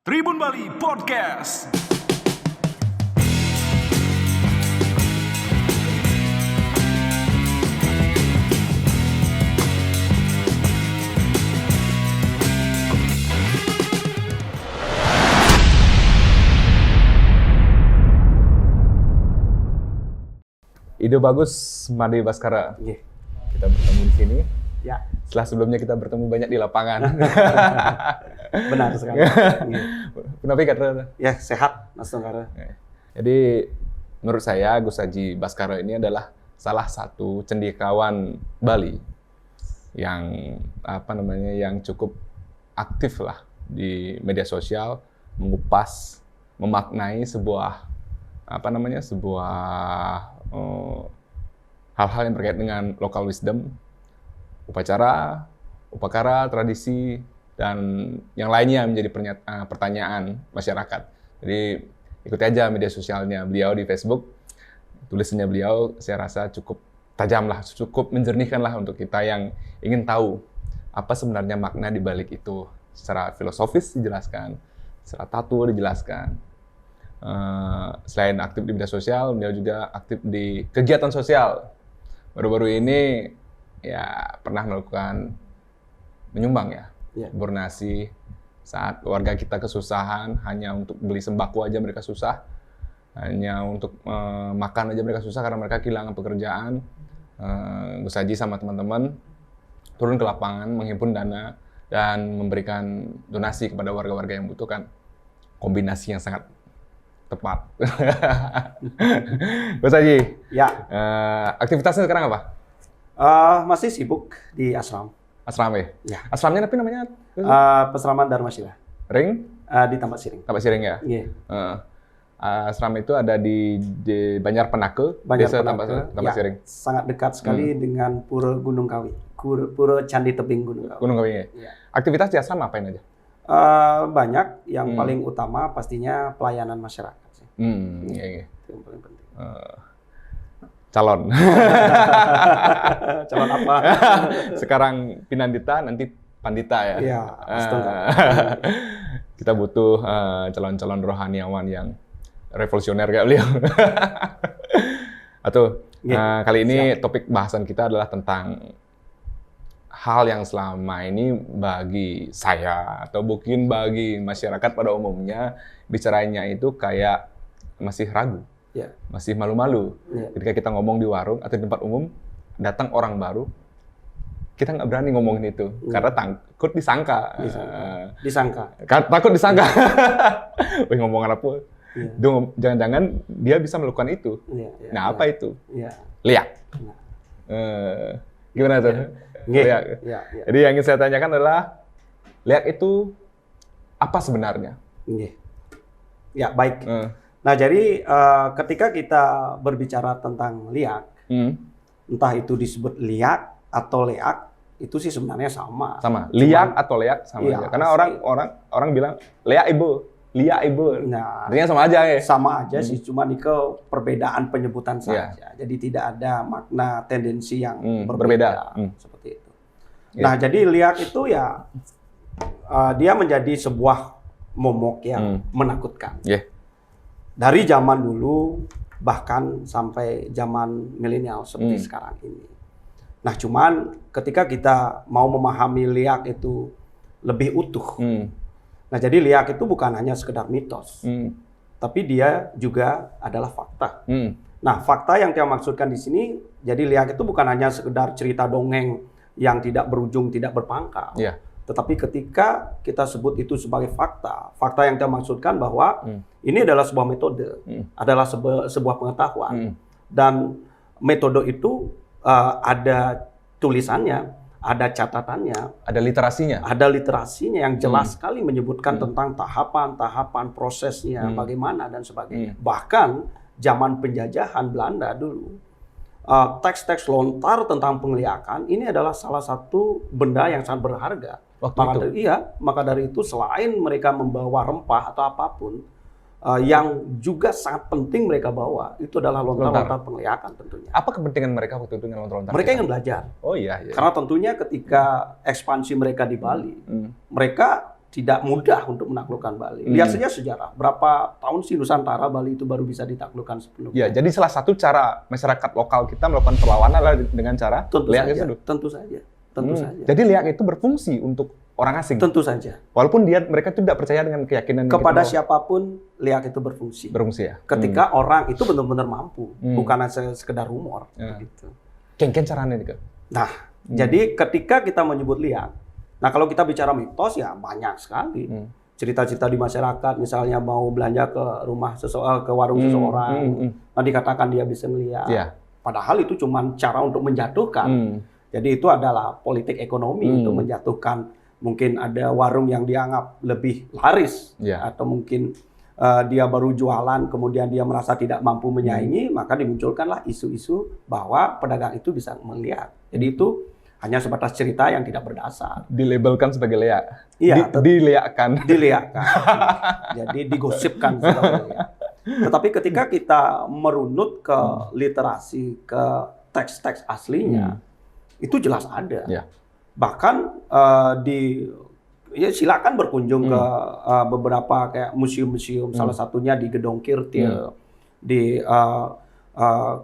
Tribun Bali Podcast. Ide bagus, Made Baskara. Yeah. Kita bertemu di sini. Ya, Setelah sebelumnya kita bertemu banyak di lapangan. benar sekali. Kenapa kata? Ya, sehat Mas Tungkara. Jadi menurut saya Gus Haji Baskara ini adalah salah satu cendikawan Bali yang yang cukup aktif lah di media sosial, mengupas, memaknai sebuah hal-hal yang terkait dengan local wisdom, upacara, upakara, tradisi, dan yang lainnya menjadi pertanyaan masyarakat. Jadi ikuti aja media sosialnya beliau di Facebook, tulisannya beliau saya rasa cukup tajam lah, cukup menjernihkan lah untuk kita yang ingin tahu apa sebenarnya makna di balik itu. Secara filosofis dijelaskan, secara tato dijelaskan. Selain aktif di media sosial, beliau juga aktif di kegiatan sosial. Baru-baru ini ya pernah melakukan menyumbang ya, donasi saat warga kita kesusahan, hanya untuk beli sembako aja mereka susah, hanya untuk makan aja mereka susah karena mereka kehilangan pekerjaan. Gus Haji sama teman-teman turun ke lapangan menghimpun dana dan memberikan donasi kepada warga-warga yang membutuhkan. Kombinasi yang sangat tepat. Gus Haji, Ya, aktivitasnya sekarang apa? masih sibuk di asram. Asram ya? Ya. Asramnya tapi namanya? Peseraman Dharmasila Ring? di Tambak Siring. Tambak Siring ya? Iya. Asram itu ada di Banjar Penake, desa Tambak Siring. Sangat dekat sekali dengan Pura Gunung Kawi, Pura Candi Tebing Gunung Kawi. Gunung Kawi ya? Ya. Aktivitas di asram apain aja? Banyak, yang paling utama pastinya pelayanan masyarakat sih. Iya. Itu yang paling penting. Calon. Calon apa? Sekarang Pinandita, nanti Pandita ya? Iya, astaga. Kita butuh calon-calon rohaniawan yang revolusioner kayak beliau. Atau kali ini topik bahasan kita adalah tentang hal yang selama ini bagi saya atau mungkin bagi masyarakat pada umumnya bicaranya itu kayak masih ragu, masih malu-malu. Ketika kita ngomong di warung atau di tempat umum, datang orang baru, kita nggak berani ngomongin itu karena takut disangka. Takut disangka. Wih, ngomongan apa? Jangan-jangan dia bisa melakukan itu. Apa itu? Liak. Gimana tuh? Liak. Jadi yang ingin saya tanyakan adalah liak itu apa sebenarnya? Ya, baik. Nah, jadi ketika kita berbicara tentang liak, entah itu disebut liak atau leak, itu sih sebenarnya sama. Sama. Liak atau leak sama aja. Karena orang bilang liak ibu. Nah, artinya sama aja ya. Sama aja sih, cuma ke perbedaan penyebutan saja. Jadi tidak ada makna tendensi yang berbeda. Seperti itu. Nah, jadi liak itu ya dia menjadi sebuah momok yang menakutkan. Dari zaman dulu bahkan sampai zaman milenial seperti sekarang ini. Nah, cuman ketika kita mau memahami liak itu lebih utuh. Nah, jadi liak itu bukan hanya sekedar mitos, tapi dia juga adalah fakta. Nah, fakta yang saya maksudkan di sini, jadi liak itu bukan hanya sekedar cerita dongeng yang tidak berujung, tidak berpangkal. Tetapi ketika kita sebut itu sebagai fakta yang saya maksudkan bahwa ini adalah sebuah metode, adalah sebuah pengetahuan. Dan metode itu ada tulisannya, ada catatannya, ada literasinya. Ada literasinya yang jelas sekali menyebutkan tentang tahapan-tahapan prosesnya, bagaimana dan sebagainya. Bahkan zaman penjajahan Belanda dulu, teks-teks lontar tentang pengliakan ini adalah salah satu benda yang sangat berharga. Maka dari itu selain mereka membawa rempah atau apapun, yang juga sangat penting mereka bawa itu adalah lontar-lontar penglihakan tentunya. Apa kepentingan mereka waktu itu dengan lontar-lontar? Mereka ingin belajar. Oh iya. Karena tentunya ketika ekspansi mereka di Bali, mereka tidak mudah untuk menaklukkan Bali. Lihat saja sejarah, berapa tahun sih Nusantara Bali itu baru bisa ditaklukkan sepenuhnya. Ya, jadi salah satu cara masyarakat lokal kita melakukan perlawanan adalah dengan cara liak itu. Tentu saja. Jadi liak itu berfungsi untuk orang asing. Tentu saja. Walaupun mereka tidak percaya dengan keyakinan kepada siapapun liak itu berfungsi. Berfungsi ya. Ketika orang itu benar-benar mampu, bukan hanya sekedar rumor. Gitu. Kengken caranya nih, Kak. Nah, jadi ketika kita menyebut liak, nah kalau kita bicara mitos ya banyak sekali. Cerita-cerita di masyarakat, misalnya mau belanja ke rumah ke warung seseorang, nah dikatakan dia bisa melihat. Padahal itu cuma cara untuk menjatuhkan. Jadi itu adalah politik ekonomi untuk menjatuhkan. Mungkin ada warung yang dianggap lebih laris, atau mungkin dia baru jualan, kemudian dia merasa tidak mampu menyaingi, maka dimunculkanlah isu-isu bahwa pedagang itu bisa melihat. Jadi itu hanya sebatas cerita yang tidak berdasar. Dilabelkan sebagai liak. Iya. Diliakkan. Jadi digosipkan sebagai liak. Tetapi ketika kita merunut ke literasi, ke teks-teks aslinya, itu jelas ada. Bahkan silakan berkunjung ke beberapa kayak museum-museum, salah satunya di Gedong Kirtil, di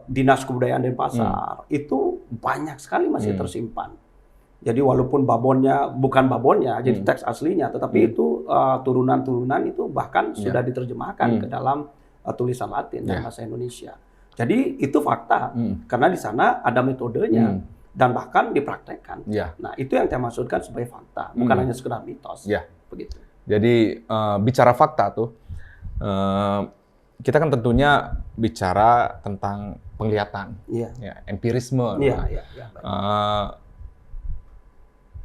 Dinas Kebudayaan Denpasar, itu banyak sekali masih tersimpan. Jadi walaupun bukan babonnya, jadi teks aslinya, tetapi itu turunan-turunan itu bahkan sudah diterjemahkan ke dalam tulisan Latin dan bahasa Indonesia. Jadi itu fakta, karena di sana ada metodenya dan bahkan dipraktekkan. Nah itu yang saya maksudkan sebagai fakta, bukan hanya sekedar mitos. Begitu. Jadi bicara fakta tuh. Kita kan tentunya bicara tentang penglihatan, empirisme.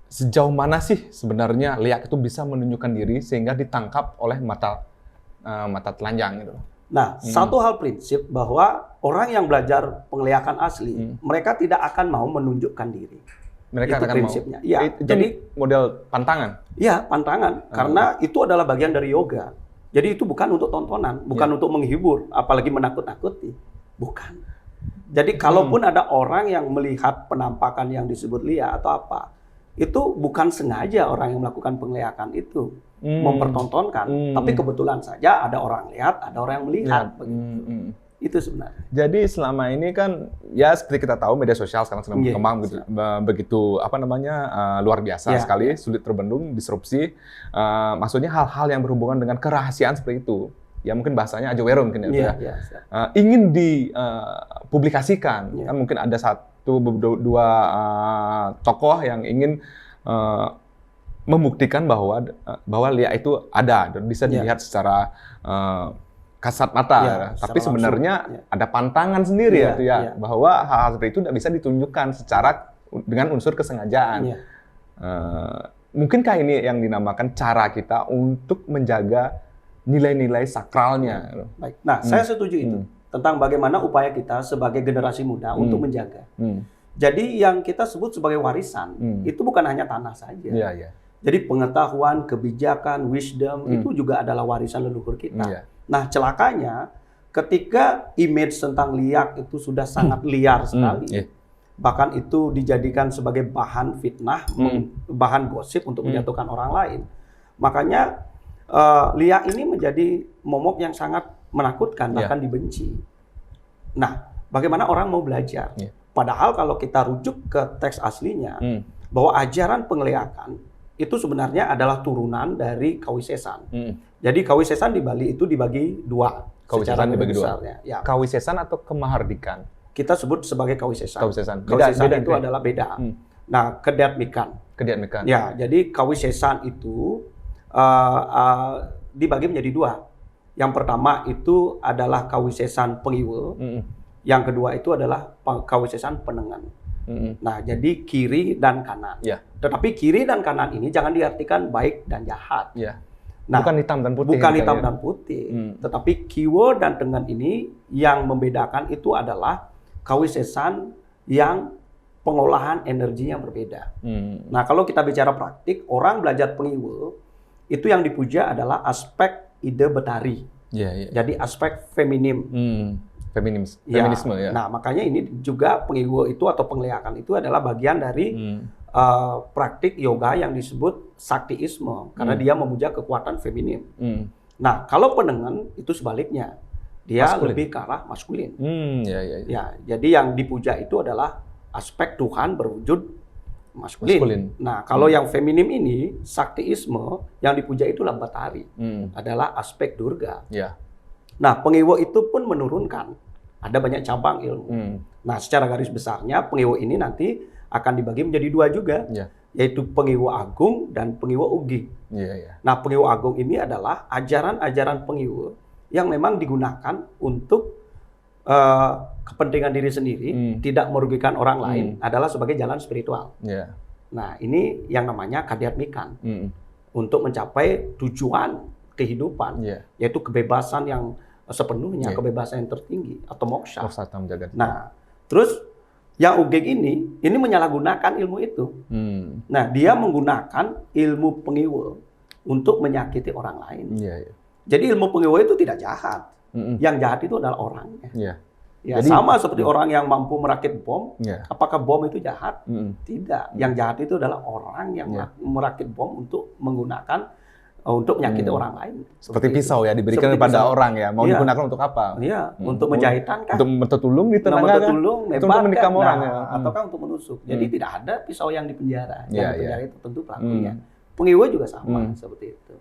Sejauh mana sih sebenarnya liak itu bisa menunjukkan diri sehingga ditangkap oleh mata telanjang gitu? Nah, satu hal prinsip bahwa orang yang belajar penglihatan asli, mereka tidak akan mau menunjukkan diri. Mereka itu akan prinsipnya. Mau. Jadi model pantangan. Iya, pantangan. Karena itu adalah bagian dari yoga. Jadi itu bukan untuk tontonan, bukan untuk menghibur, apalagi menakut-nakuti. Bukan. Jadi kalaupun ada orang yang melihat penampakan yang disebut liak atau apa, itu bukan sengaja orang yang melakukan penglihatan itu mempertontonkan. Tapi kebetulan saja ada orang lihat, ada orang yang melihat. Itu sebenarnya. Jadi selama ini kan ya seperti kita tahu media sosial sekarang sedang berkembang begitu luar biasa sekali, sulit terbendung, disrupsi. Maksudnya hal-hal yang berhubungan dengan kerahasiaan seperti itu. Ya mungkin bahasanya ajawero mungkin ingin dipublikasikan. Kan mungkin ada dua tokoh yang ingin membuktikan bahwa liak itu ada dan bisa dilihat secara kasat mata, tapi sebenarnya ada pantangan sendiri bahwa hal-hal seperti itu tidak bisa ditunjukkan secara dengan unsur kesengajaan. Mungkinkah ini yang dinamakan cara kita untuk menjaga nilai-nilai sakralnya? Baik. Nah, saya setuju itu tentang bagaimana upaya kita sebagai generasi muda untuk menjaga. Jadi yang kita sebut sebagai warisan itu bukan hanya tanah saja. Jadi pengetahuan, kebijakan, wisdom itu juga adalah warisan leluhur kita. Nah, celakanya ketika image tentang liak itu sudah sangat liar sekali, bahkan itu dijadikan sebagai bahan fitnah, bahan gosip untuk menjatuhkan orang lain. Makanya liak ini menjadi momok yang sangat menakutkan, bahkan dibenci. Nah, bagaimana orang mau belajar? Padahal kalau kita rujuk ke teks aslinya, bahwa ajaran pengliakan itu sebenarnya adalah turunan dari Kawisesan. Jadi Kawisesan di Bali itu dibagi dua. Kawisesan dibagi dua. Kawisesan atau Kemahardikan? Kita sebut sebagai Kawisesan. Kawisesan Itu adalah beda. Nah, Kedatmikan. Ya, jadi Kawisesan itu dibagi menjadi dua. Yang pertama itu adalah Kawisesan Pengiwe. Yang kedua itu adalah Kawisesan Penengan. Nah, jadi kiri dan kanan. Tetapi kiri dan kanan ini jangan diartikan baik dan jahat. Nah, bukan hitam dan putih. Bukan hitam dan putih. Tetapi Kiwo dan Tengan ini yang membedakan itu adalah Kawisesan yang pengolahan energinya berbeda. Nah, kalau kita bicara praktik, orang belajar Pengiwe, itu yang dipuja adalah aspek ide betari. Jadi aspek feminim. Feminisme. Nah, makanya ini juga Pengiwe itu atau pengliakan itu adalah bagian dari praktik yoga yang disebut saktiisme karena dia memuja kekuatan feminin. Hmm. Nah, kalau penengen itu sebaliknya. Dia Maskulin. lebih ke arah maskulin. Ya. Ya, jadi yang dipuja itu adalah aspek Tuhan berwujud maskulin. Nah, kalau yang feminim ini, saktiisme, yang dipuja itulah matahari. Adalah aspek Durga. Ya. Nah, pengewo itu pun menurunkan. Ada banyak cabang ilmu. Nah, secara garis besarnya, pengewo ini nanti akan dibagi menjadi dua juga. Ya. Yaitu pengewo agung dan pengewo ugi. Ya. Nah, pengewo agung ini adalah ajaran-ajaran pengewo yang memang digunakan untuk kepentingan diri sendiri, tidak merugikan orang lain, adalah sebagai jalan spiritual. Ya. Nah, ini yang namanya kadyatmikan. Untuk mencapai tujuan kehidupan, yaitu kebebasan yang sepenuhnya, kebebasan yang tertinggi, atau moksha. Nah, terus yang ugeg ini menyalahgunakan ilmu itu. Nah, dia menggunakan ilmu pengewo untuk menyakiti orang lain. Jadi ilmu pengewo itu tidak jahat. Yang jahat itu adalah orangnya. Ya, jadi, sama seperti orang yang mampu merakit bom. Apakah bom itu jahat? Tidak. Yang jahat itu adalah orang yang merakit bom untuk menggunakan untuk menyakiti orang lain. Seperti pisau ya, diberikan kepada orang ya. Mau digunakan untuk apa? Iya, untuk menjahitan kan. Untuk mentutulung di tenaga kan? Untuk menikam orang ya. Ataukah untuk menusuk. Jadi tidak ada pisau yang dipenjara. Yang dipenjara itu tentu pelakunya. Pengewo juga sama seperti itu.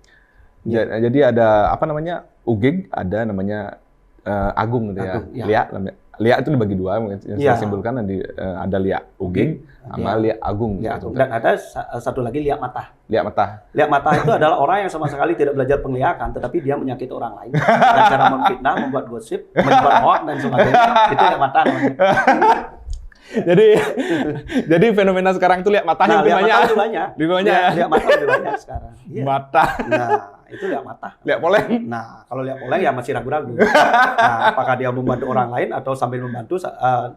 Jadi ada apa namanya ugig, ada namanya agung gitu ya. Lia itu dibagi dua, yang saya simpulkan ada lia ugig sama lia agung. Gitu. Dan ada satu lagi lia mata. Lia mata. Lia mata itu adalah orang yang sama sekali tidak belajar penglihakan, tetapi dia menyakiti orang lain dengan cara memfitnah, membuat gosip, menyebar hoax dan sebagainya. Itu lia mata namanya. Jadi fenomena sekarang itu lihat matanya lebih banyak. Lebih banyak. Lebih banyak. Lihat mata lebih banyak sekarang. Mata. Nah, itu lihat mata. Lihat poleng. Nah, kalau lihat poleng ya masih ragu-ragu. Nah, apakah dia membantu orang lain atau sambil membantu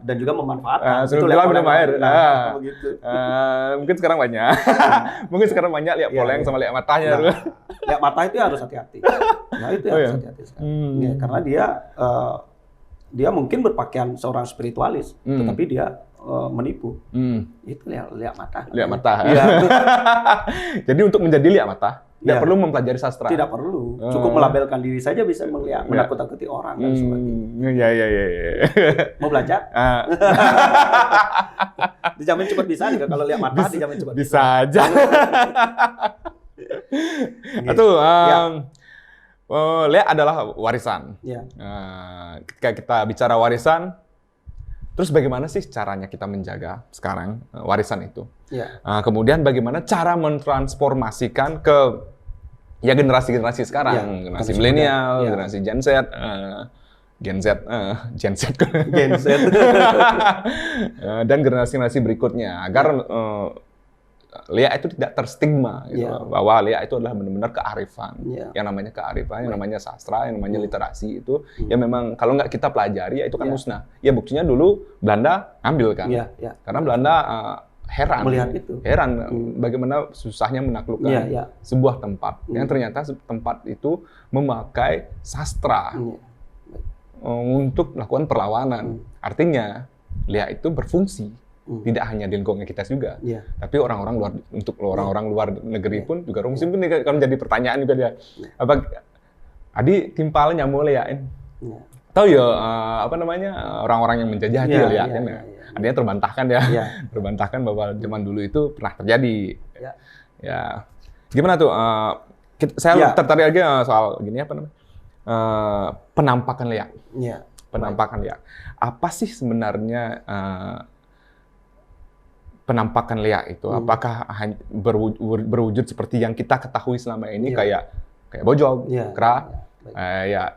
dan juga memanfaatkan. Itu lihat poleng air. Begitu. Mungkin sekarang banyak. Mungkin sekarang banyak lihat poleng sama lihat matanya. Lihat mata itu harus hati-hati. Nah, itu harus hati-hati sekarang. Ya, karena dia mungkin berpakaian seorang spiritualis, tetapi dia menipu. Itu lihat mata. Lihat mata. Ya. Jadi untuk menjadi lihat mata, tidak perlu mempelajari sastra. Tidak perlu. Cukup melabelkan diri saja bisa menakut-nakuti orang dan sebagainya. Iya. Mau belajar? Dijamin cepat bisa nih kalau lihat mata, dijamin cepat bisa. Bisa aja. Itu lihat adalah warisan. Ketika kita bicara warisan, terus bagaimana sih caranya kita menjaga sekarang warisan itu? Kemudian bagaimana cara mentransformasikan ke generasi-generasi sekarang, generasi milenial, generasi Gen Z, dan generasi-generasi berikutnya, agar Lia itu tidak terstigma, gitu, bahwa Lia itu adalah benar-benar kearifan, yang namanya kearifan, yang namanya sastra, yang namanya literasi itu, ya memang kalau nggak kita pelajari, ya itu kan musnah. Ya buktinya dulu Belanda ngambil kan, karena Belanda heran, melihat itu, bagaimana susahnya menaklukkan sebuah tempat, yang ternyata tempat itu memakai sastra untuk melakukan perlawanan. Artinya Lia itu berfungsi. Tidak hanya di lingkungan kita juga, tapi orang-orang luar negeri pun juga rumsi. Mungkin kalau menjadi pertanyaan juga dia, apa Adi timpal nyamuk liain? Tahu ya apa namanya orang-orang yang menjajah itu liatin ya. Adanya terbantahkan terbantahkan bahwa zaman dulu itu pernah terjadi. Ya, gimana tuh? Saya tertarik aja soal gini apa namanya penampakan liak. Penampakan liak. Apa sih sebenarnya? Penampakan liak itu, apakah berwujud seperti yang kita ketahui selama ini, kayak bojog, kera,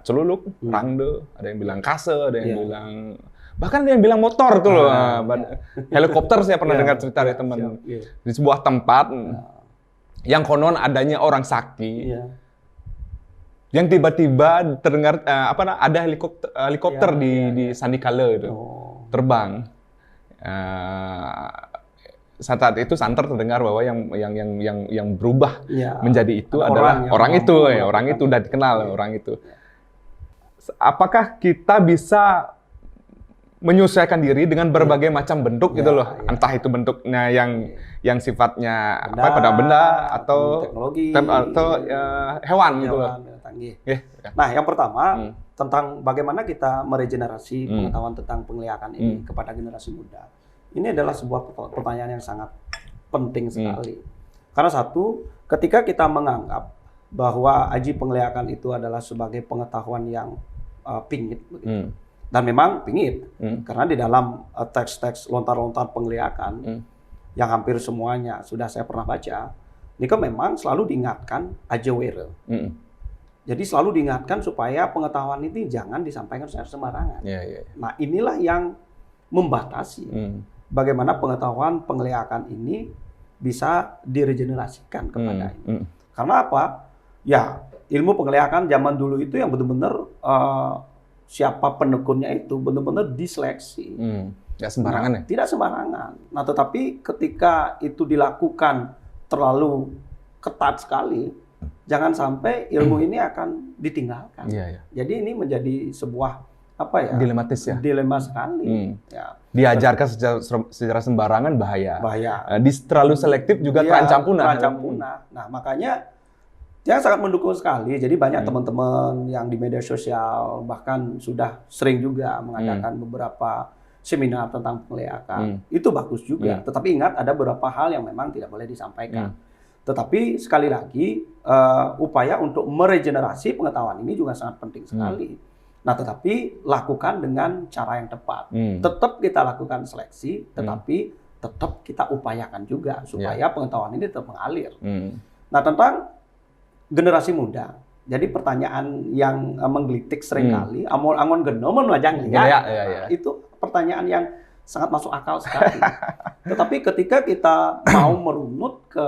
celuluk, rangde, ada yang bilang kase, ada yang bilang, bahkan ada yang bilang motor tuh loh, helikopter saya pernah dengar cerita dari teman, di sebuah tempat yang konon adanya orang sakti, yang tiba-tiba terdengar ada helikopter di Sandikala itu terbang. Saat itu santer terdengar bahwa yang berubah menjadi itu adalah orang itu udah dikenal orang itu. Apakah kita bisa menyesuaikan diri dengan berbagai macam bentuk gitu loh. Iya. Entah itu bentuknya yang sifatnya pada benda atau teknologi atau hewan gitu loh. Canggih. Yeah. Nah, yang pertama tentang bagaimana kita meregenerasi pengetahuan tentang penglihakan ini kepada generasi muda. Ini adalah sebuah pertanyaan yang sangat penting sekali. Karena satu, ketika kita menganggap bahwa aji penglihakan itu adalah sebagai pengetahuan yang pingit begitu. Dan memang pingit, karena di dalam teks-teks lontar-lontar penglihakan yang hampir semuanya sudah saya pernah baca, ini kan memang selalu diingatkan aja were. Jadi selalu diingatkan supaya pengetahuan ini jangan disampaikan secara sembarangan. Nah, inilah yang membatasi bagaimana pengetahuan penglihakan ini bisa diregenerasikan kepada ini. Karena apa? Ya, ilmu penglihakan zaman dulu itu yang benar-benar siapa penekunnya itu benar-benar diseleksi. Tidak sembarangan ya? Tidak sembarangan. Nah, tetapi ketika itu dilakukan terlalu ketat sekali, jangan sampai ilmu ini akan ditinggalkan. Jadi ini menjadi sebuah dilematis ya? Dilema sekali. Ya. Diajarkan secara sembarangan bahaya. Terlalu selektif juga terancam punah. Nah, makanya saya sangat mendukung sekali. Jadi banyak teman-teman yang di media sosial bahkan sudah sering juga mengadakan beberapa seminar tentang penglihakan. Itu bagus juga. Tetapi ingat ada beberapa hal yang memang tidak boleh disampaikan. Tetapi sekali lagi upaya untuk meregenerasi pengetahuan ini juga sangat penting sekali. Nah, tetapi lakukan dengan cara yang tepat. Tetap kita lakukan seleksi, tetapi tetap kita upayakan juga supaya pengetahuan ini tetap mengalir. Nah, tentang generasi muda. Jadi pertanyaan yang menggelitik seringkali, angon genomon lajang lihat. Itu pertanyaan yang sangat masuk akal sekali. Tetapi ketika kita mau merunut ke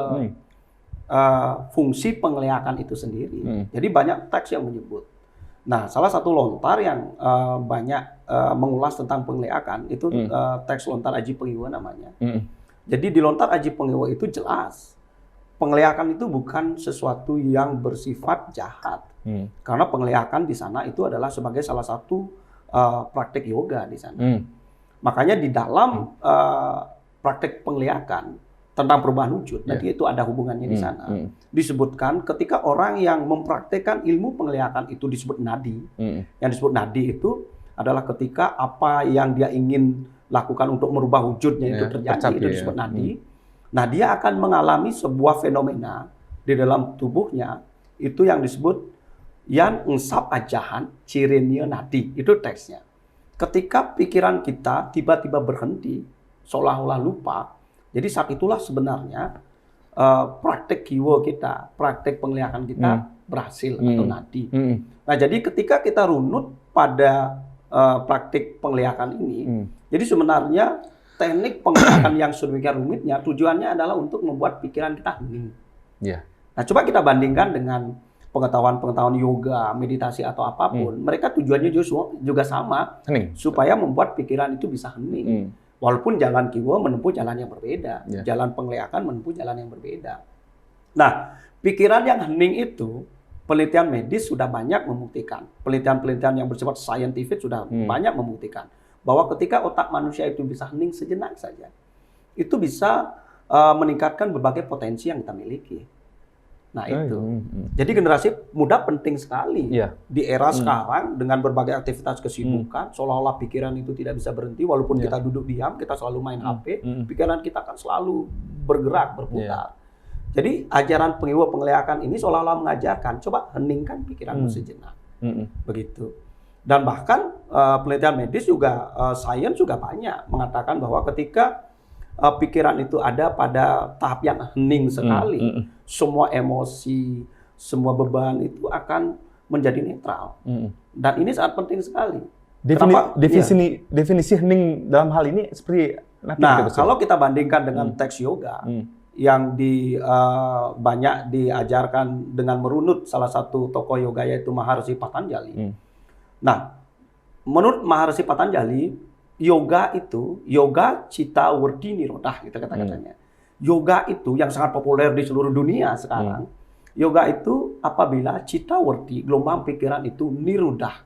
fungsi penglihakan itu sendiri, jadi banyak teks yang menyebut. Nah, salah satu lontar yang banyak mengulas tentang penglihakan itu teks lontar Aji Pengiwa namanya. Jadi di lontar Aji Pengiwa itu jelas penglihakan itu bukan sesuatu yang bersifat jahat. Karena penglihakan di sana itu adalah sebagai salah satu praktik yoga di sana. Makanya di dalam praktik penglihakan tentang perubahan wujud, nanti itu ada hubungannya di sana. Disebutkan ketika orang yang mempraktikkan ilmu penglihakan itu disebut nadi. Yang disebut nadi itu adalah ketika apa yang dia ingin lakukan untuk merubah wujudnya itu terjadi, itu disebut nadi. Nah, dia akan mengalami sebuah fenomena di dalam tubuhnya, itu yang disebut yan ngsap ajahan cirinnya nadi. Itu teksnya. Ketika pikiran kita tiba-tiba berhenti, seolah-olah lupa, jadi saat itulah sebenarnya praktek kiwo kita, praktek penglihakan kita berhasil atau nadi. Nah, jadi ketika kita runut pada praktik penglihakan ini, jadi sebenarnya teknik penglihakan yang sedemikian rumitnya tujuannya adalah untuk membuat pikiran kita hening. Nah, coba kita bandingkan dengan pengetahuan-pengetahuan yoga, meditasi atau apapun, mereka tujuannya juga sama, hening, supaya membuat pikiran itu bisa hening. Walaupun jalan kiwo menempuh jalan yang berbeda, jalan penglihakan menempuh jalan yang berbeda. Nah, pikiran yang hening itu penelitian medis sudah banyak membuktikan, penelitian-penelitian yang bersifat saintifik sudah banyak membuktikan bahwa ketika otak manusia itu bisa hening sejenak saja, itu bisa meningkatkan berbagai potensi yang kita miliki. Nah, itu. Jadi generasi muda penting sekali di era sekarang dengan berbagai aktivitas kesibukan, seolah-olah pikiran itu tidak bisa berhenti walaupun kita duduk diam, kita selalu main HP, pikiran kita akan selalu bergerak, berputar. Jadi ajaran pengiwa penglihakan ini seolah-olah mengajarkan, coba heningkan pikiranmu sejenak. Begitu. Dan bahkan penelitian medis juga, sains juga banyak mengatakan bahwa ketika pikiran itu ada pada tahap yang hening sekali, semua emosi, semua beban itu akan menjadi netral. Dan ini sangat penting sekali. Definisi hening dalam hal ini seperti apa? Nah, kalau kita bandingkan dengan teks yoga yang banyak diajarkan dengan merunut salah satu tokoh yoga yaitu Maharshi Patanjali. Nah, menurut Maharshi Patanjali, yoga itu, yoga cita wardi nirodah, gitu kata-katanya. Yoga itu yang sangat populer di seluruh dunia sekarang. Yoga itu apabila cita wardi, gelombang pikiran itu nirudah,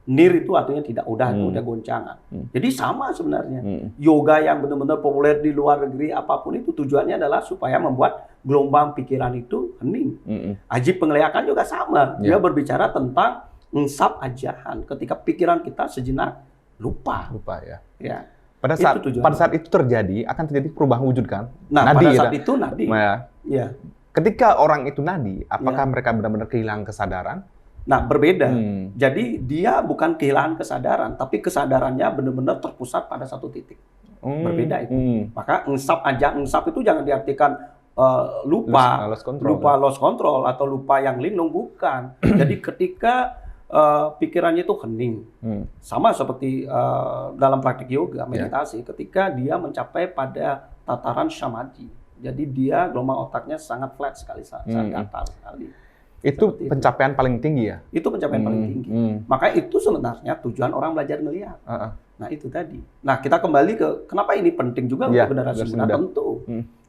Nir itu artinya tidak, udah goncangan. Jadi sama sebenarnya. Yoga yang benar-benar populer di luar negeri, apapun itu tujuannya adalah supaya membuat gelombang pikiran itu hening. Aji penglihatan juga sama. Dia berbicara tentang ngsap ajahan. Ketika pikiran kita sejenak lupa. Ya. Pada saat itu terjadi, akan terjadi perubahan wujud kan? Nah, nadi, pada saat itu nadi. Ya. Ketika orang itu nadi, apakah mereka benar-benar kehilangan kesadaran? Nah, berbeda. Jadi dia bukan kehilangan kesadaran, tapi kesadarannya benar-benar terpusat pada satu titik. Berbeda itu. Maka ngsap itu jangan diartikan lupa lost control atau lupa yang linglung, bukan. Jadi ketika pikirannya itu hening, sama seperti dalam praktik yoga, meditasi, ketika dia mencapai pada tataran samadhi. Jadi dia gelombang otaknya sangat flat sekali, sangat datar sekali. Itu pencapaian paling tinggi ya? Itu pencapaian paling tinggi. Maka itu sebenarnya tujuan orang belajar melihat. Nah itu tadi. Nah kita kembali ke kenapa ini penting juga untuk generasi muda. Tentu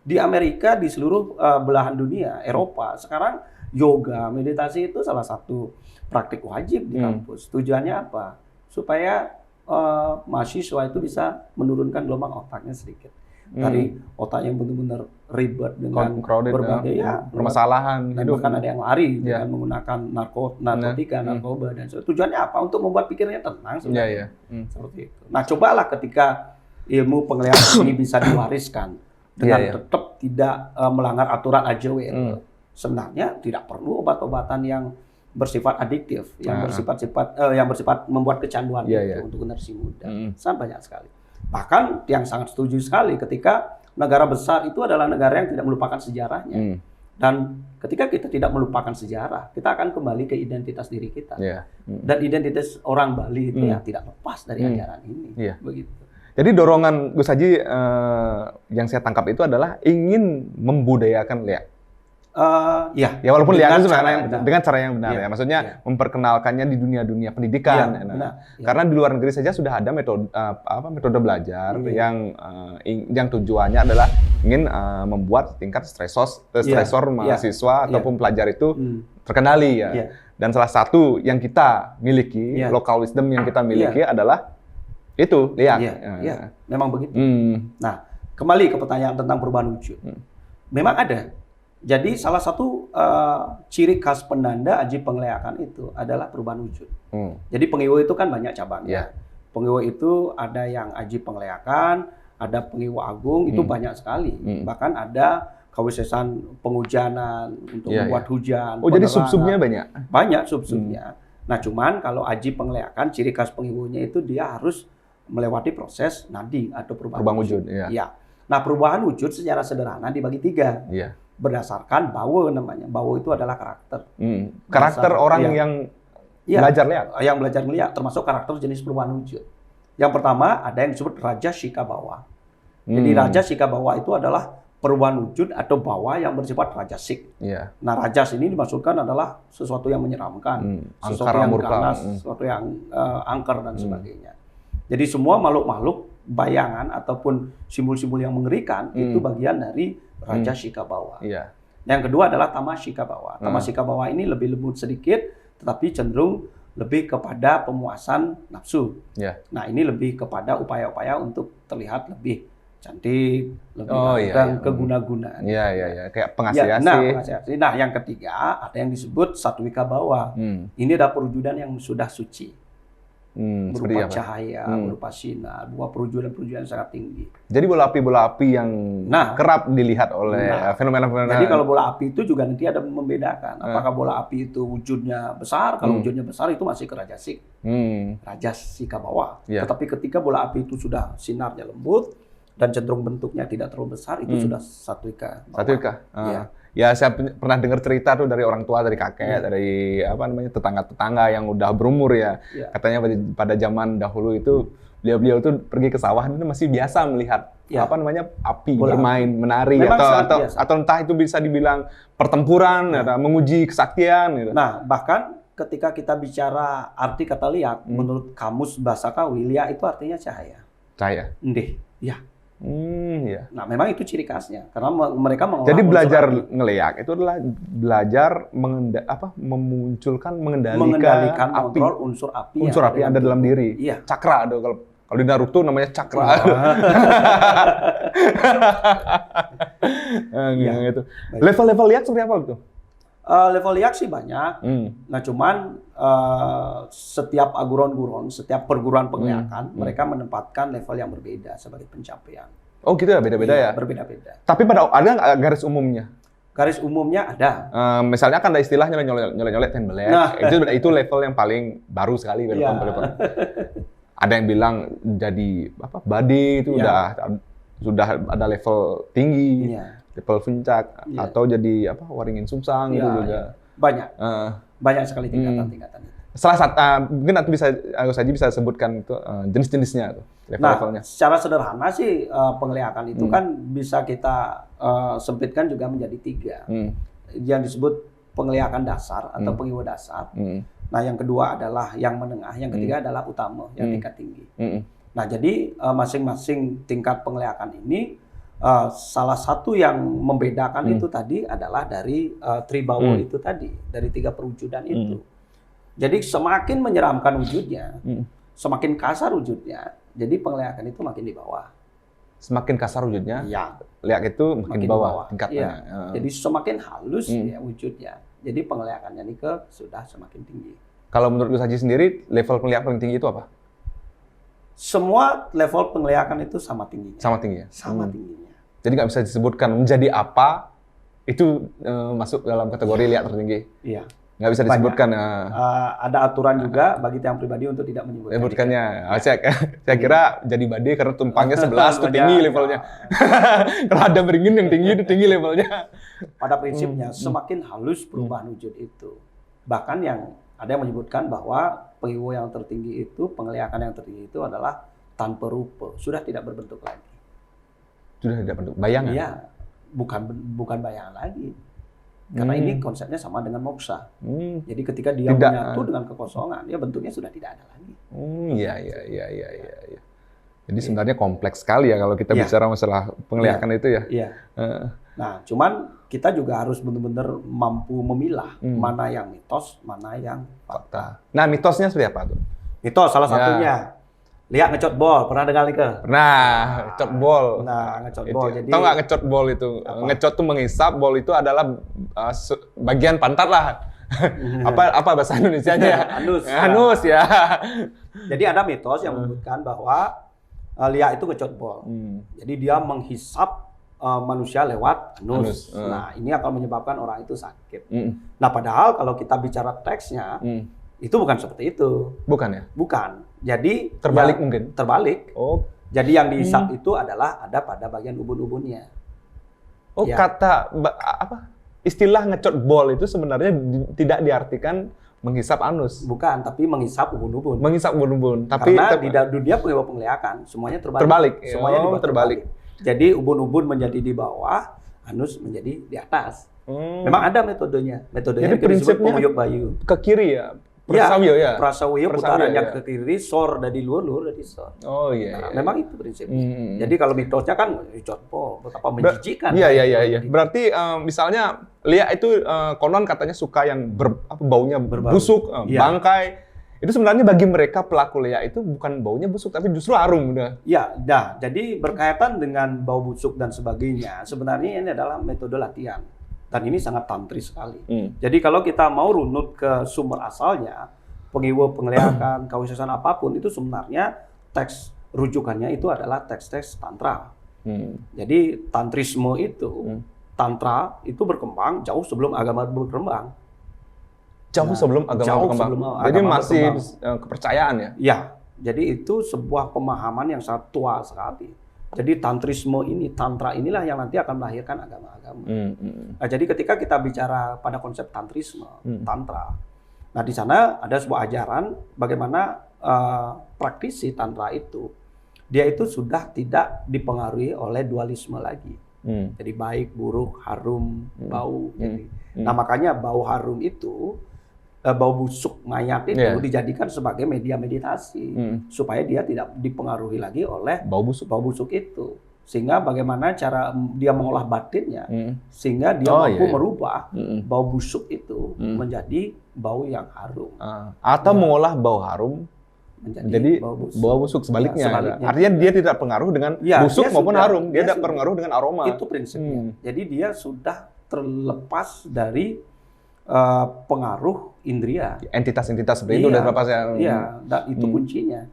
di Amerika, di seluruh belahan dunia, Eropa, sekarang yoga, meditasi itu salah satu praktik wajib di kampus. Tujuannya apa? Supaya mahasiswa itu bisa menurunkan gelombang otaknya sedikit. Dari otak yang benar-benar ribet dengan berbagai permasalahan hidup. Bahkan ada yang lari dengan menggunakan narkotika, narkoba dan sebagainya. Tujuannya apa? Untuk membuat pikirnya tenang sebenarnya. Seperti itu. Nah, cobalah ketika ilmu penglihatan ini bisa diwariskan dengan tetap tidak melanggar aturan AJW. Sebenarnya tidak perlu obat-obatan yang bersifat adiktif, yang bersifat membuat kecanduan itu untuk generasi muda. Sangat banyak sekali. Bahkan yang sangat setuju sekali ketika negara besar itu adalah negara yang tidak melupakan sejarahnya. Dan ketika kita tidak melupakan sejarah, kita akan kembali ke identitas diri kita. Dan identitas orang Bali itu tidak lepas dari ajaran ini. Begitu. Jadi dorongan Gus Haji yang saya tangkap itu adalah ingin membudayakan liak. Ya walaupun lihat itu dengan cara yang benar ya. Maksudnya memperkenalkannya di dunia pendidikan. Karena di luar negeri saja sudah ada metode belajar yang tujuannya adalah ingin membuat tingkat stresor mahasiswa ataupun pelajar itu terkendali ya. Dan salah satu yang kita miliki, local wisdom yang kita miliki adalah itu lihat. Memang begitu. Nah, kembali ke pertanyaan tentang perubahan wujud. Memang ada. Jadi salah satu ciri khas penanda aji penglihatan itu adalah perubahan wujud. Jadi pengiwo itu kan banyak cabangnya. Pengiwo itu ada yang aji penglihatan, ada pengiwo agung, itu banyak sekali. Bahkan ada kawisesan penghujanan untuk membuat hujan. Oh, jadi sub-subnya banyak? Banyak sub-subnya. Nah, cuman kalau aji penglihatan, ciri khas pengiwonya itu dia harus melewati proses nadi atau perubahan wujud. Nah, perubahan wujud secara sederhana dibagi 3. Berdasarkan bawo namanya. Bawo itu adalah karakter. Karakter orang yang belajar lihat. Yang belajar melihat, termasuk karakter jenis perubahan wujud. Yang pertama ada yang disebut Raja Shika Bawa. Jadi Raja Shika Bawa itu adalah perubahan wujud atau bawa yang bersifat rajasik. Nah, rajas ini dimaksudkan adalah sesuatu yang menyeramkan, sesuatu yang ganas, sesuatu yang angker dan sebagainya. Jadi semua makhluk-makhluk bayangan ataupun simbol-simbol yang mengerikan itu bagian dari Raja Shika Bawa. Yang kedua adalah Tamashika Bawa. Tamashika Bawa ini lebih lembut sedikit, tetapi cenderung lebih kepada pemuasan nafsu. Nah, ini lebih kepada upaya-upaya untuk terlihat lebih cantik, lebih keguna-gunaan. Kayak pengasih-asih. Nah, yang ketiga ada yang disebut Satwika Bawa. Ini adalah perwujudan yang sudah suci. Berupa cahaya, berupa sinar, berupa perwujudan-perwujudan yang sangat tinggi. Jadi bola api yang kerap dilihat oleh fenomena-fenomena. Jadi kalau bola api itu juga nanti ada membedakan. Apakah bola api itu wujudnya besar? Kalau wujudnya besar itu masih ke rajasik. Rajasika Bawa. Tetapi ketika bola api itu sudah sinarnya lembut dan cenderung bentuknya tidak terlalu besar, itu sudah Satwika Bawa. Satwika. Ya, saya pernah dengar cerita tuh dari orang tua, dari kakek, dari tetangga-tetangga yang udah berumur ya. Katanya pada zaman dahulu itu beliau tuh pergi ke sawah itu masih biasa melihat api bermain, menari atau entah itu bisa dibilang pertempuran, menguji kesaktian gitu. Nah, bahkan ketika kita bicara arti kata liak, menurut kamus bahasa Kawi, liak itu artinya cahaya. Cahaya. Ndih, ya. Iya. Nah, memang itu ciri khasnya karena mereka mengolah Jadi belajar unsur api. ngeliak itu adalah belajar mengendalikan Mengendalikan api. mengontrol unsur api Yang ada dalam diri. Iya. Cakra tuh kalau di Naruto namanya cakra. Iya. Gitu. Level-level liak seperti apa gitu? Level liak sih banyak. Nah, cuman setiap aguron-guron, setiap perguruan pengliakan, mereka menempatkan level yang berbeda sebagai pencapaian. Oh gitu ya, beda-beda ya? Berbeda-beda. Tapi ada nggak garis umumnya? Garis umumnya ada. Misalnya kan ada istilahnya nyolek-nyolek tembelek. Nah. Itu level yang paling baru sekali. Iya. Ada yang bilang jadi body itu Iya. sudah ada level tinggi, Iya. level puncak, Iya. atau jadi waringin sungsang gitu Iya, juga. iya. Banyak. Eh, Banyak sekali tingkatan-tingkatan itu. salah satu mungkin nanti Agus Haji bisa sebutkan itu jenis-jenisnya tuh, level-levelnya. Nah, secara sederhana sih pengliakan itu kan bisa kita sempitkan juga menjadi 3. Yang disebut pengliakan dasar atau pengiwa dasar. Nah, yang kedua adalah yang menengah, yang ketiga adalah utama, yang tingkat tinggi. Nah, jadi masing-masing tingkat pengliakan ini salah satu yang membedakan itu tadi adalah dari Tribawa itu tadi, dari 3 perwujudan itu. Jadi semakin menyeramkan wujudnya, semakin kasar wujudnya, jadi pengliakan itu makin di bawah. Semakin kasar wujudnya, Ya, liak itu makin di bawah tingkatnya. Iya. Jadi semakin halus ya wujudnya. Jadi pengliakannya ini sudah semakin tinggi. Kalau menurut Gus Haji sendiri, level penglihakan paling tinggi itu apa? Semua level penglihakan itu sama tingginya. Sama tinggi ya? Sama tingginya. Jadi nggak bisa disebutkan menjadi apa, itu masuk dalam kategori lihat tertinggi. Iya. Nggak bisa disebutkan. Ada aturan juga bagi tiang pribadi untuk tidak menyebutkan. Sebutkannya. Saya kira jadi badai karena tumpangnya 11 itu tinggi levelnya. Kalau ada beringin yang tinggi itu tinggi levelnya. Pada prinsipnya, semakin halus perubahan wujud itu. Bahkan ada yang menyebutkan bahwa pengiwa yang tertinggi itu, penglihakan yang tertinggi itu adalah tanpa rupa, sudah tidak berbentuk lagi. Sudah tidak bentuk bayangan? Iya, bukan bayangan lagi. Karena ini konsepnya sama dengan moksa. Jadi ketika dia menyatu dengan kekosongan, ya bentuknya sudah tidak ada lagi. Iya. Jadi sebenarnya kompleks sekali ya kalau kita bicara masalah penglihakan itu ya. Iya. Nah, cuman kita juga harus benar-benar mampu memilah mana yang mitos, mana yang fakta. Nah, mitosnya seperti apa tuh? Mitos salah satunya. Lihat ngecot bol, pernah dengar ke? Nah, ngecot bol. Nah, ngecot bol. Jadi tahu nggak ngecot bol itu? Ngecot tuh menghisap, bol itu adalah bagian pantat lah. apa bahasa Indonesianya ya? Anus ya. Jadi ada mitos yang menyebutkan bahwa Lia itu ngecot bol. Jadi dia menghisap manusia lewat anus. Nah, ini akan menyebabkan orang itu sakit. Nah, padahal kalau kita bicara teksnya, itu bukan seperti itu. Bukan ya? Bukan. Jadi terbalik mungkin. Terbalik. Oh. Jadi yang dihisap itu adalah ada pada bagian ubun-ubunnya. Oh, kata istilah ngecot bol itu sebenarnya tidak diartikan menghisap anus. Bukan, tapi menghisap ubun-ubun. Menghisap ubun-ubun. Tapi karena di dunia penglihakan semuanya terbalik. Terbalik. Semuanya terbalik. Jadi ubun-ubun menjadi di bawah, anus menjadi di atas. Memang ada metodenya. Metodenya jadi prinsipnya pemuyuk bayu. Ke kiri ya. Prasawiyo ya. Prasawiyo putaran yang ke kiri, sor dari luar dari sor. Oh iya. Memang itu prinsipnya. Jadi kalau mitosnya kan jotpo, betapa menjijikan. Iya. Berarti misalnya Lia itu konon katanya suka yang baunya busuk, bangkai. Itu sebenarnya bagi mereka pelaku Lia itu bukan baunya busuk tapi justru harum udah. Iya, jadi berkaitan dengan bau busuk dan sebagainya. Sebenarnya ini adalah metode latihan. Dan ini sangat tantris sekali. Jadi kalau kita mau runut ke sumber asalnya, pengiwa penglihakan, kawisasan apapun, itu sebenarnya teks rujukannya itu adalah teks-teks tantra. Jadi tantrisme itu, tantra itu berkembang jauh sebelum agama berkembang. Sebelum agama berkembang. Jadi masih kepercayaan ya? Ya, jadi itu sebuah pemahaman yang sangat tua sekali. Jadi tantrisme ini, tantra inilah yang nanti akan melahirkan agama-agama. Nah, jadi ketika kita bicara pada konsep tantrisme, tantra, nah di sana ada sebuah ajaran bagaimana praktisi tantra itu, dia itu sudah tidak dipengaruhi oleh dualisme lagi. Jadi baik, buruk, harum, bau. Nah makanya bau harum itu, bau busuk mayat itu dijadikan sebagai media meditasi supaya dia tidak dipengaruhi lagi oleh bau busuk itu. sehingga bagaimana cara dia mengolah batinnya, sehingga dia mampu merubah bau busuk itu menjadi bau yang harum. Atau mengolah bau harum menjadi bau busuk, sebaliknya. Artinya dia tidak pengaruh dengan busuk maupun harum, dia tidak pengaruh dengan aroma. Itu prinsipnya. Jadi dia sudah terlepas dari pengaruh indria. Entitas-entitas seperti itu udah terlepas ya. Iya, itu kuncinya.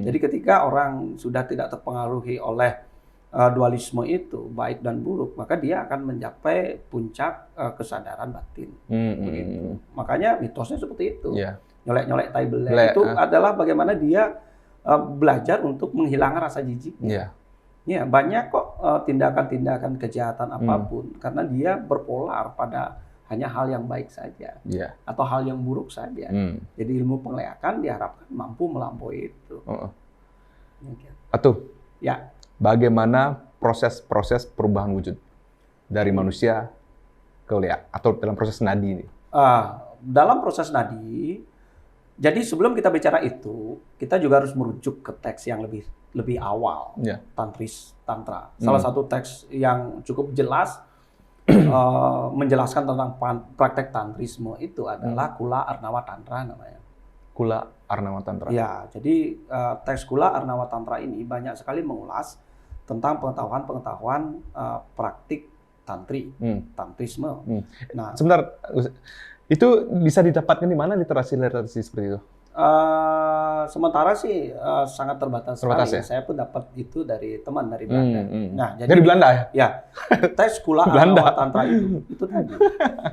Jadi ketika orang sudah tidak terpengaruhi oleh dualisme itu, baik dan buruk, maka dia akan mencapai puncak kesadaran batin. Begitu. Makanya mitosnya seperti itu. Nyolek-nyolek tai belek itu adalah bagaimana dia belajar untuk menghilangkan rasa jijiknya. Ya, banyak kok tindakan-tindakan kejahatan apapun karena dia berpolar pada hanya hal yang baik saja atau hal yang buruk saja. Jadi ilmu pengleakan diharapkan mampu melampaui itu. Atuh. Ya. Bagaimana proses perubahan wujud dari manusia ke leak atau dalam proses nadi ini? Dalam proses nadi, jadi sebelum kita bicara itu, kita juga harus merujuk ke teks yang lebih awal, Tantra. Salah satu teks yang cukup jelas menjelaskan tentang praktek tantrisme itu adalah Kula Arnawa Tantra namanya. Kula Arnawa Tantra. Ya, jadi teks Kula Arnawa Tantra ini banyak sekali mengulas tentang pengetahuan praktik tantri, tantrisme. Nah, sebentar, itu bisa didapatkan di mana literasi seperti itu? Sementara sih sangat terbatas sekali. Ya? Saya pun dapat itu dari teman dari Belanda. Nah, jadi dari Belanda ya? Ya, teks Kula Arnawa Tantra itu tadi.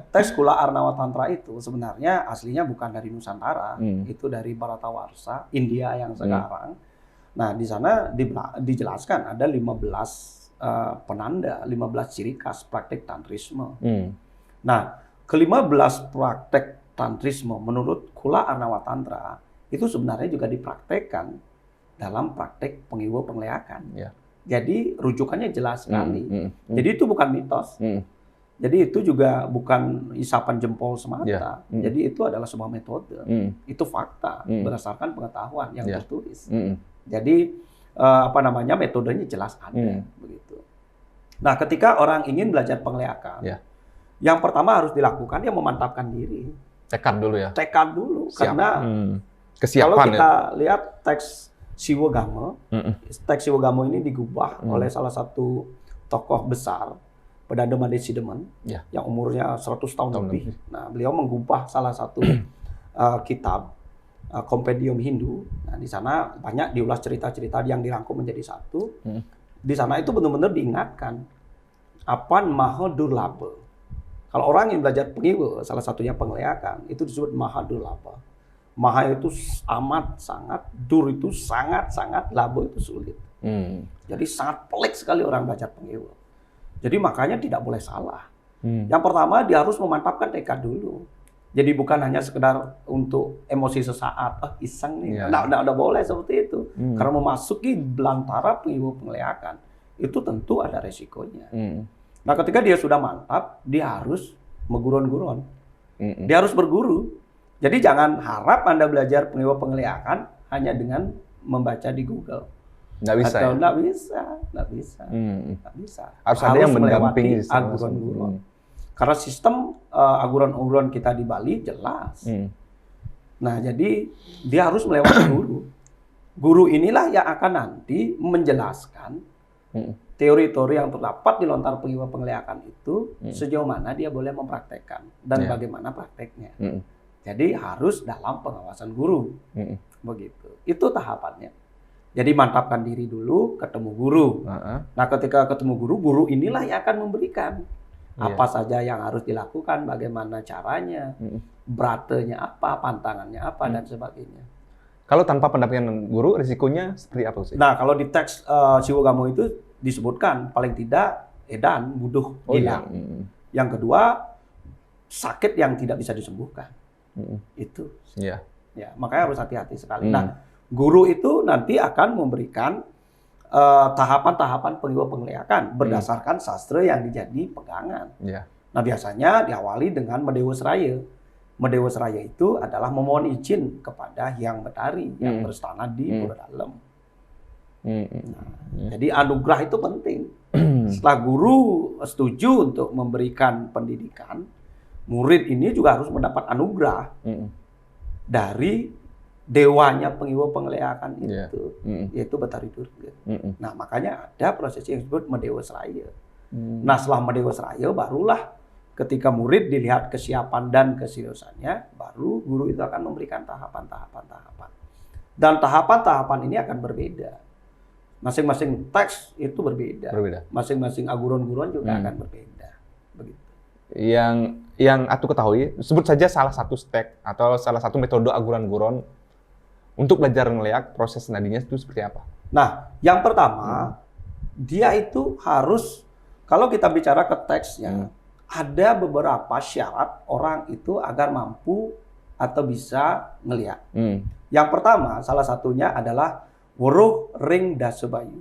Teks Kula Arnawa Tantra itu sebenarnya aslinya bukan dari Nusantara, itu dari Bharatawarsha, India yang sekarang. Nah, di sana dijelaskan ada 15 penanda, 15 ciri khas praktek tantrisme. Nah, ke-15 praktek tantrisme menurut Kula Arnawa Tantra itu sebenarnya juga dipraktekkan dalam praktek pengiwa pengleakan. Jadi rujukannya jelas sekali. Jadi itu bukan mitos. Jadi itu juga bukan isapan jempol semata. Jadi itu adalah sebuah metode. Itu fakta berdasarkan pengetahuan yang tertulis. Jadi metodenya jelas ada begitu. Nah, ketika orang ingin belajar pengleakan, yang pertama harus dilakukan dia memantapkan diri. Tekad dulu ya. Tekad dulu. Siap. Karena kesiapan, kalau kita lihat teks Siwagama, teks Siwagama ini digubah oleh salah satu tokoh besar, Pedanda Madesideman, yang umurnya 100 tahun lebih. Nah, beliau menggubah salah satu kitab kompendium Hindu. Nah, di sana banyak diulas cerita-cerita yang dirangkum menjadi satu. Di sana itu benar-benar diingatkan apan maha durlaba. Kalau orang yang belajar pengiwa, salah satunya pengleakan, itu disebut maha durlaba. Maha itu amat sangat, dur itu sangat-sangat, laba itu sulit. Jadi sangat pelik sekali orang belajar pengiwa. Jadi makanya tidak boleh salah. Yang pertama dia harus memantapkan tekad dulu. Jadi bukan hanya sekedar untuk emosi sesaat, iseng nih. Nggak boleh seperti itu. Karena memasuki belantara pengiwa pengleakan, itu tentu ada resikonya. Nah, ketika dia sudah mantap, dia harus megurun-gurun. Dia harus berguru. Jadi jangan harap Anda belajar pengiwa pengleakan hanya dengan membaca di Google. Nggak bisa. Atau nggak bisa. Harus ada yang mendampingi aguran-guruan. Karena sistem aguran-aguran kita di Bali jelas. Nah, jadi dia harus melewati guru. Guru inilah yang akan nanti menjelaskan teori-teori yang terdapat di lontar pengiwa pengleakan itu sejauh mana dia boleh mempraktekkan dan bagaimana prakteknya. Jadi harus dalam pengawasan guru. Begitu. Itu tahapannya. Jadi mantapkan diri dulu, ketemu guru. Nah, ketika ketemu guru, guru inilah yang akan memberikan apa saja yang harus dilakukan, bagaimana caranya, beratnya apa, pantangannya apa, dan sebagainya. Kalau tanpa pendampingan guru, risikonya seperti apa sih? Nah, kalau di teks Siwagama itu disebutkan paling tidak edan, buduh, hilang. Yang kedua, sakit yang tidak bisa disembuhkan. Itu. Ya, makanya harus hati-hati sekali. Nah, guru itu nanti akan memberikan tahapan-tahapan pengiwa pengleakan berdasarkan sastra yang dijadi pegangan. Nah, biasanya diawali dengan Medewa Seraya. Medewa Seraya itu adalah memohon izin kepada Hyang Betari yang berstana di Pura Dalem. Jadi anugerah itu penting. Setelah guru setuju untuk memberikan pendidikan, murid ini juga harus mendapat anugerah dari dewanya penghiwa penglihatan itu, yaitu Betari Durga. Nah, makanya ada prosesi yang disebut Medewa Seraya. Nah, setelah Medewa Seraya barulah ketika murid dilihat kesiapan dan keseriusannya, baru guru itu akan memberikan tahapan. Dan tahapan-tahapan ini akan berbeda. Masing-masing teks itu berbeda. Masing-masing aguron-guruan juga akan berbeda. Begitu. Yang Atu ketahui, sebut saja salah satu stek atau salah satu metode aguran-guron untuk belajar ngeliak proses nadinya itu seperti apa? Nah, yang pertama, dia itu harus, kalau kita bicara ke teksnya, ada beberapa syarat orang itu agar mampu atau bisa ngelihat. Yang pertama, salah satunya adalah Wuruh Ring Dasebayu.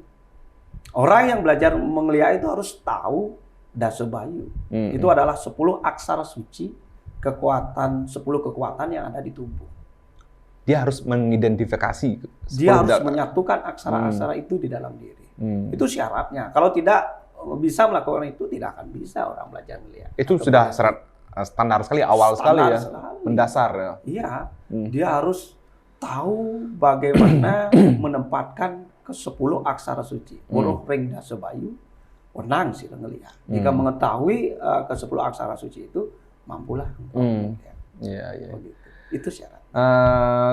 Orang yang belajar melihat itu harus tahu Dasebayu. Itu adalah 10 aksara suci, 10 kekuatan yang ada di tubuh. Dia harus mengidentifikasi. Dia harus menyatukan aksara-aksara itu di dalam diri. Itu syaratnya. Kalau tidak bisa melakukan itu, tidak akan bisa orang belajar melihat. Itu sudah standar sekali, awal sekali ya. Mendasar ya. Iya. Dia harus tahu bagaimana menempatkan ke 10 aksara suci. Wuruh Ring Dasebayu, wenang sih ngelihat. Jika mengetahui ke 10 aksara suci itu, mampulah. Iya. Itu syarat.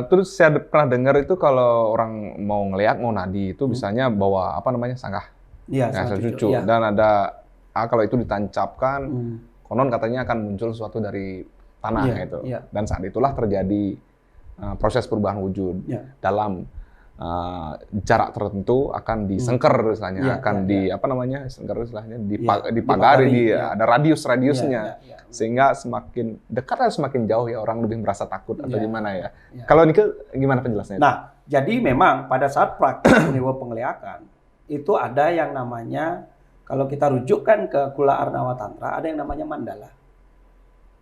Terus saya pernah dengar itu kalau orang mau ngelihat, mau nadi itu bisanya bawa sangkah. Iya, sangkah cucu. Dan ada kalau itu ditancapkan, konon katanya akan muncul sesuatu dari tanah gitu. Dan saat itulah terjadi proses perubahan wujud dalam jarak tertentu akan disengker istilahnya, sengker istilahnya, dipagari, ada radiusnya, sehingga semakin dekat atau semakin jauh ya orang lebih merasa takut atau gimana ya. Kalau Nike gimana penjelasannya? Nah, jadi memang pada saat praktik penghiwa penglihatan itu ada yang namanya, kalau kita rujukkan ke Kula Arnawa Tantra, ada yang namanya mandala.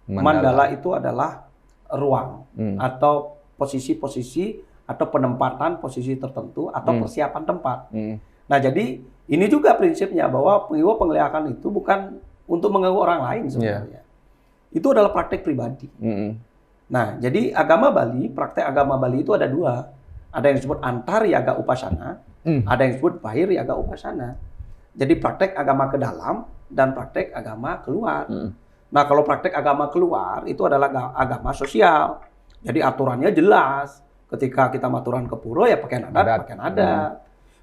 Mandala itu adalah ruang atau posisi-posisi atau penempatan posisi tertentu atau persiapan tempat. Nah, jadi ini juga prinsipnya bahwa penghiwa penglihatan itu bukan untuk mengganggu orang lain sebenarnya. Itu adalah praktek pribadi. Nah, jadi praktek agama Bali itu ada 2. Ada yang disebut antar yaga upasana, ada yang disebut bahir yaga upasana. Jadi praktek agama ke dalam dan praktek agama keluar. Nah, kalau praktek agama keluar itu adalah agama sosial. Jadi aturannya jelas. Ketika kita maturan ke pura ya pakai adat.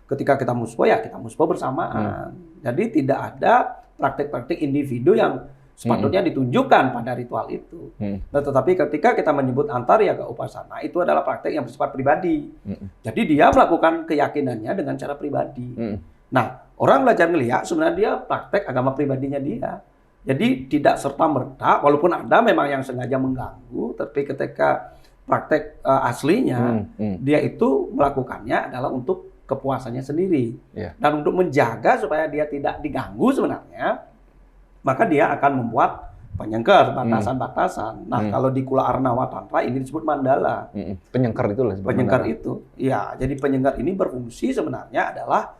Ketika kita musbah ya kita musbah bersamaan. Jadi tidak ada praktek-praktek individu yang sepatutnya ditunjukkan pada ritual itu. Nah, tetapi ketika kita menyebut antar yaga upasana itu adalah praktek yang bersifat pribadi. Jadi dia melakukan keyakinannya dengan cara pribadi. Nah, orang belajar ngelihat sebenarnya dia praktek agama pribadinya dia. Jadi tidak serta-merta, walaupun ada memang yang sengaja mengganggu, tapi ketika praktek aslinya, dia itu melakukannya adalah untuk kepuasannya sendiri. Dan untuk menjaga supaya dia tidak diganggu sebenarnya, maka dia akan membuat penyengker, batasan-batasan. Nah, kalau di Kula Arnawa Tantra ini disebut mandala. Penyengker itu lah. Penyengker itu. Ya, jadi penyengker ini berfungsi sebenarnya adalah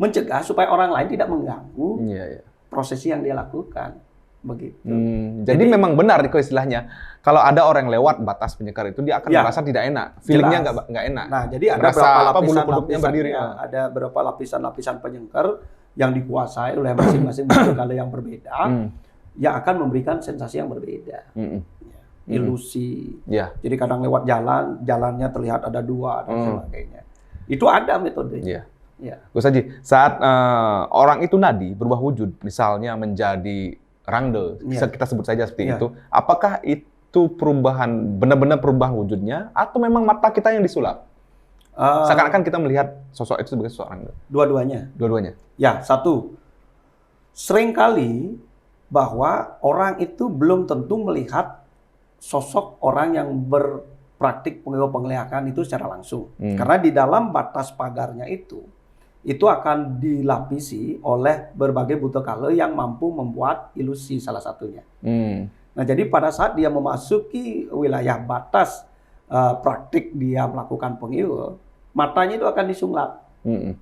mencegah supaya orang lain tidak mengganggu prosesi yang dia lakukan, begitu. Jadi memang benar itu istilahnya. Kalau ada orang yang lewat batas penyekar itu, dia akan merasa tidak enak, feelingnya nggak enak. Nah, jadi ada beberapa lapisan penyengker yang dikuasai oleh masing-masing bukala yang berbeda, yang akan memberikan sensasi yang berbeda. Ilusi. Jadi kadang lewat jalannya terlihat ada 2 dan sebagainya. Itu ada metodenya. Gus Haji, saat orang itu nadi berubah wujud, misalnya menjadi rangde, kita sebut saja seperti itu, apakah itu benar-benar perubahan wujudnya, atau memang mata kita yang disulap? Seakan-akan kita melihat sosok itu sebagai sosok rangde. Dua-duanya. Ya, satu. Seringkali bahwa orang itu belum tentu melihat sosok orang yang berpraktik penghiwa penglihatan itu secara langsung. Karena di dalam batas pagarnya itu akan dilapisi oleh berbagai buta-kala yang mampu membuat ilusi salah satunya. Nah, jadi pada saat dia memasuki wilayah batas praktik dia melakukan penghiwa, matanya itu akan disulap.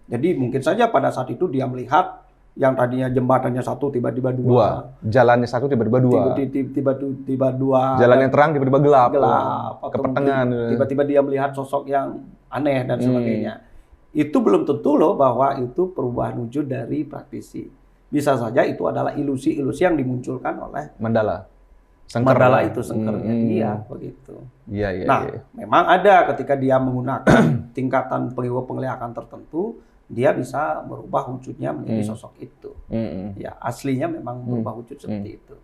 Jadi mungkin saja pada saat itu dia melihat yang tadinya jembatannya satu tiba-tiba dua. Jalannya satu tiba-tiba dua. Tiba-tiba dua. Jalan yang terang tiba-tiba gelap. Ke pertengahan. Tiba-tiba dia melihat sosok yang aneh dan sebagainya. Itu belum tentu loh bahwa itu perubahan wujud dari praktisi. Bisa saja itu adalah ilusi-ilusi yang dimunculkan oleh Mandala. Mandala itu sengkernya dia begitu. Iya. Memang ada ketika dia menggunakan tingkatan penglihatan tertentu, dia bisa merubah wujudnya menjadi sosok itu. Ya, aslinya memang berubah wujud seperti itu.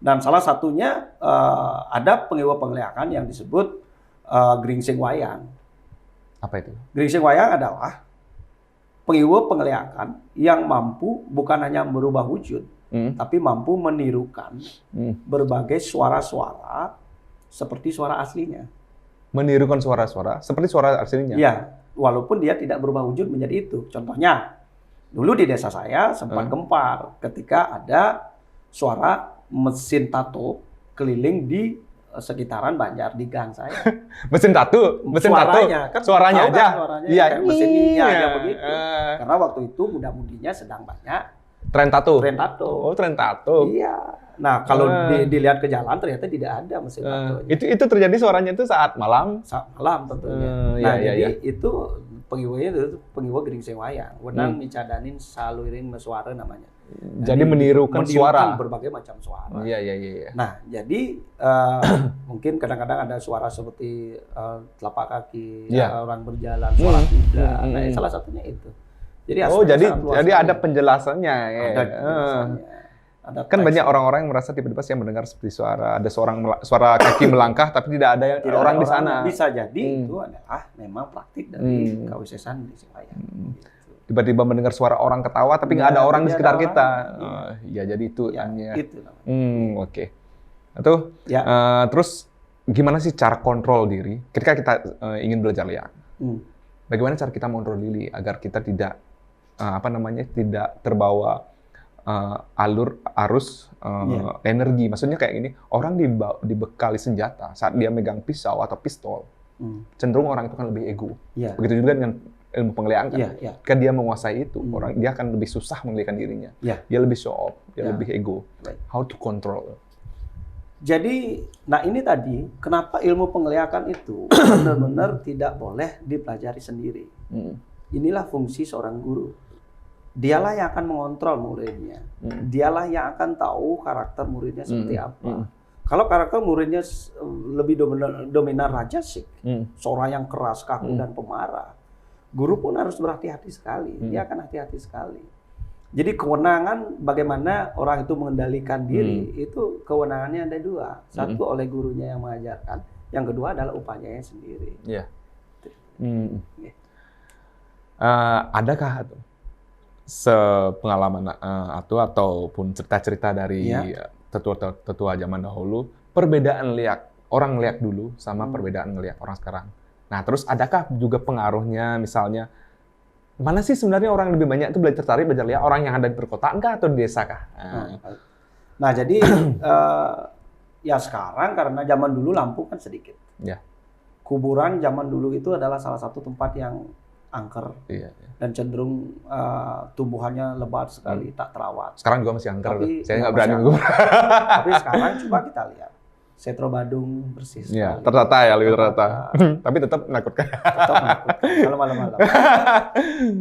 Dan salah satunya ada penglihatan yang disebut Gringsing Wayang. Apa itu? Gringsing Wayang adalah penglihatan yang mampu bukan hanya merubah wujud, tapi mampu menirukan berbagai suara-suara seperti suara aslinya. Menirukan suara-suara seperti suara aslinya? Iya, walaupun dia tidak berubah wujud menjadi itu. Contohnya, dulu di desa saya sempat gempar ketika ada suara mesin tato keliling di sekitaran Banjar di gang saya. Mesin tato? Suaranya, kan suaranya aja? Iya, mesin aja begitu. Karena waktu itu muda-mudinya sedang banyak tren tato? Tren tato. Oh, tren tato. Iya. Nah, kalau dilihat ke jalan ternyata tidak ada mesin tato. Itu terjadi suaranya itu saat malam? Saat malam tentunya. Nah, jadi itu pengiwanya itu pengiwa Gringsing Wayang. Wenang micadanin saluiring suara namanya. Jadi menirukan suara. Berbagai macam suara. Iya. Nah, jadi mungkin kadang-kadang ada suara seperti telapak kaki, orang berjalan, suara kuda. Nah, salah satunya itu. Jadi ada penjelasannya. Ada penjelasannya. Ada kan banyak orang-orang yang merasa tiba-tiba saya mendengar seperti suara suara kaki melangkah tapi tidak ada yang orang di sana. Bisa jadi itu adalah memang praktik dari kawisesan Gringsing Wayang. Tiba-tiba mendengar suara orang ketawa tapi nggak ada orang di sekitar kita. Ya jadi itu hanya. Oke. Itu. Terus gimana sih cara kontrol diri ketika kita ingin belajar liak? Bagaimana cara kita mengontrol diri agar kita tidak tidak terbawa arus energi. Maksudnya kayak gini, orang dibekali senjata saat dia megang pisau atau pistol, cenderung orang itu kan lebih ego. Begitu juga dengan ilmu penglihatan. Kan dia menguasai itu, dia akan lebih susah mengendalikan dirinya. Dia lebih show off, dia lebih ego. How to control? Jadi, nah ini tadi, kenapa ilmu penglihatan itu benar-benar tidak boleh dipelajari sendiri. Inilah fungsi seorang guru. Dialah yang akan mengontrol muridnya. Dialah yang akan tahu karakter muridnya seperti apa. Kalau karakter muridnya lebih dominan rajasik, seorang yang keras, kaku, dan pemarah, guru pun harus berhati-hati sekali. Dia akan hati-hati sekali. Jadi kewenangan bagaimana orang itu mengendalikan diri, itu kewenangannya ada dua. Satu oleh gurunya yang mengajarkan, yang kedua adalah upayanya sendiri. Adakah sepengalaman ataupun cerita-cerita dari tetua zaman dahulu, perbedaan liak orang liak dulu sama perbedaan ngeliak orang sekarang? Nah, terus adakah juga pengaruhnya misalnya mana sih sebenarnya orang lebih banyak itu belajar liak, orang yang ada di perkotaan kah atau di desa kah? Nah, jadi ya sekarang karena zaman dulu lampu kan sedikit. Kuburan zaman dulu itu adalah salah satu tempat yang angker dan cenderung tumbuhannya lebat sekali, tak terawat. Sekarang juga masih angker, saya nggak berani. Tapi sekarang coba kita lihat, Setro Badung bersih sekali. Tertata ya, lebih tertata. Tapi tetap menakutkan. Tetap menakutkan kalau malam-malam.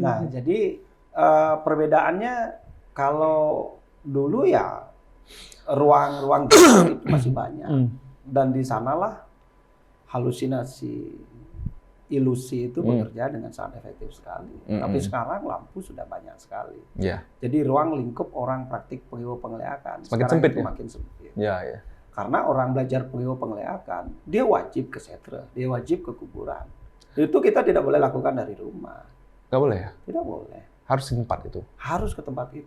Nah, jadi perbedaannya kalau dulu ya ruang-ruang itu masih banyak dan di sanalah halusinasi, ilusi itu bekerja dengan sangat efektif sekali. Tapi sekarang lampu sudah banyak sekali. Jadi ruang lingkup orang praktik penglihatan semakin sempit ya? Makin sempit. Karena orang belajar penglihatan, dia wajib ke setra, dia wajib ke kuburan. Itu kita tidak boleh lakukan dari rumah. Nggak boleh ya? Tidak boleh. Harus ke tempat itu? Harus ke tempat itu.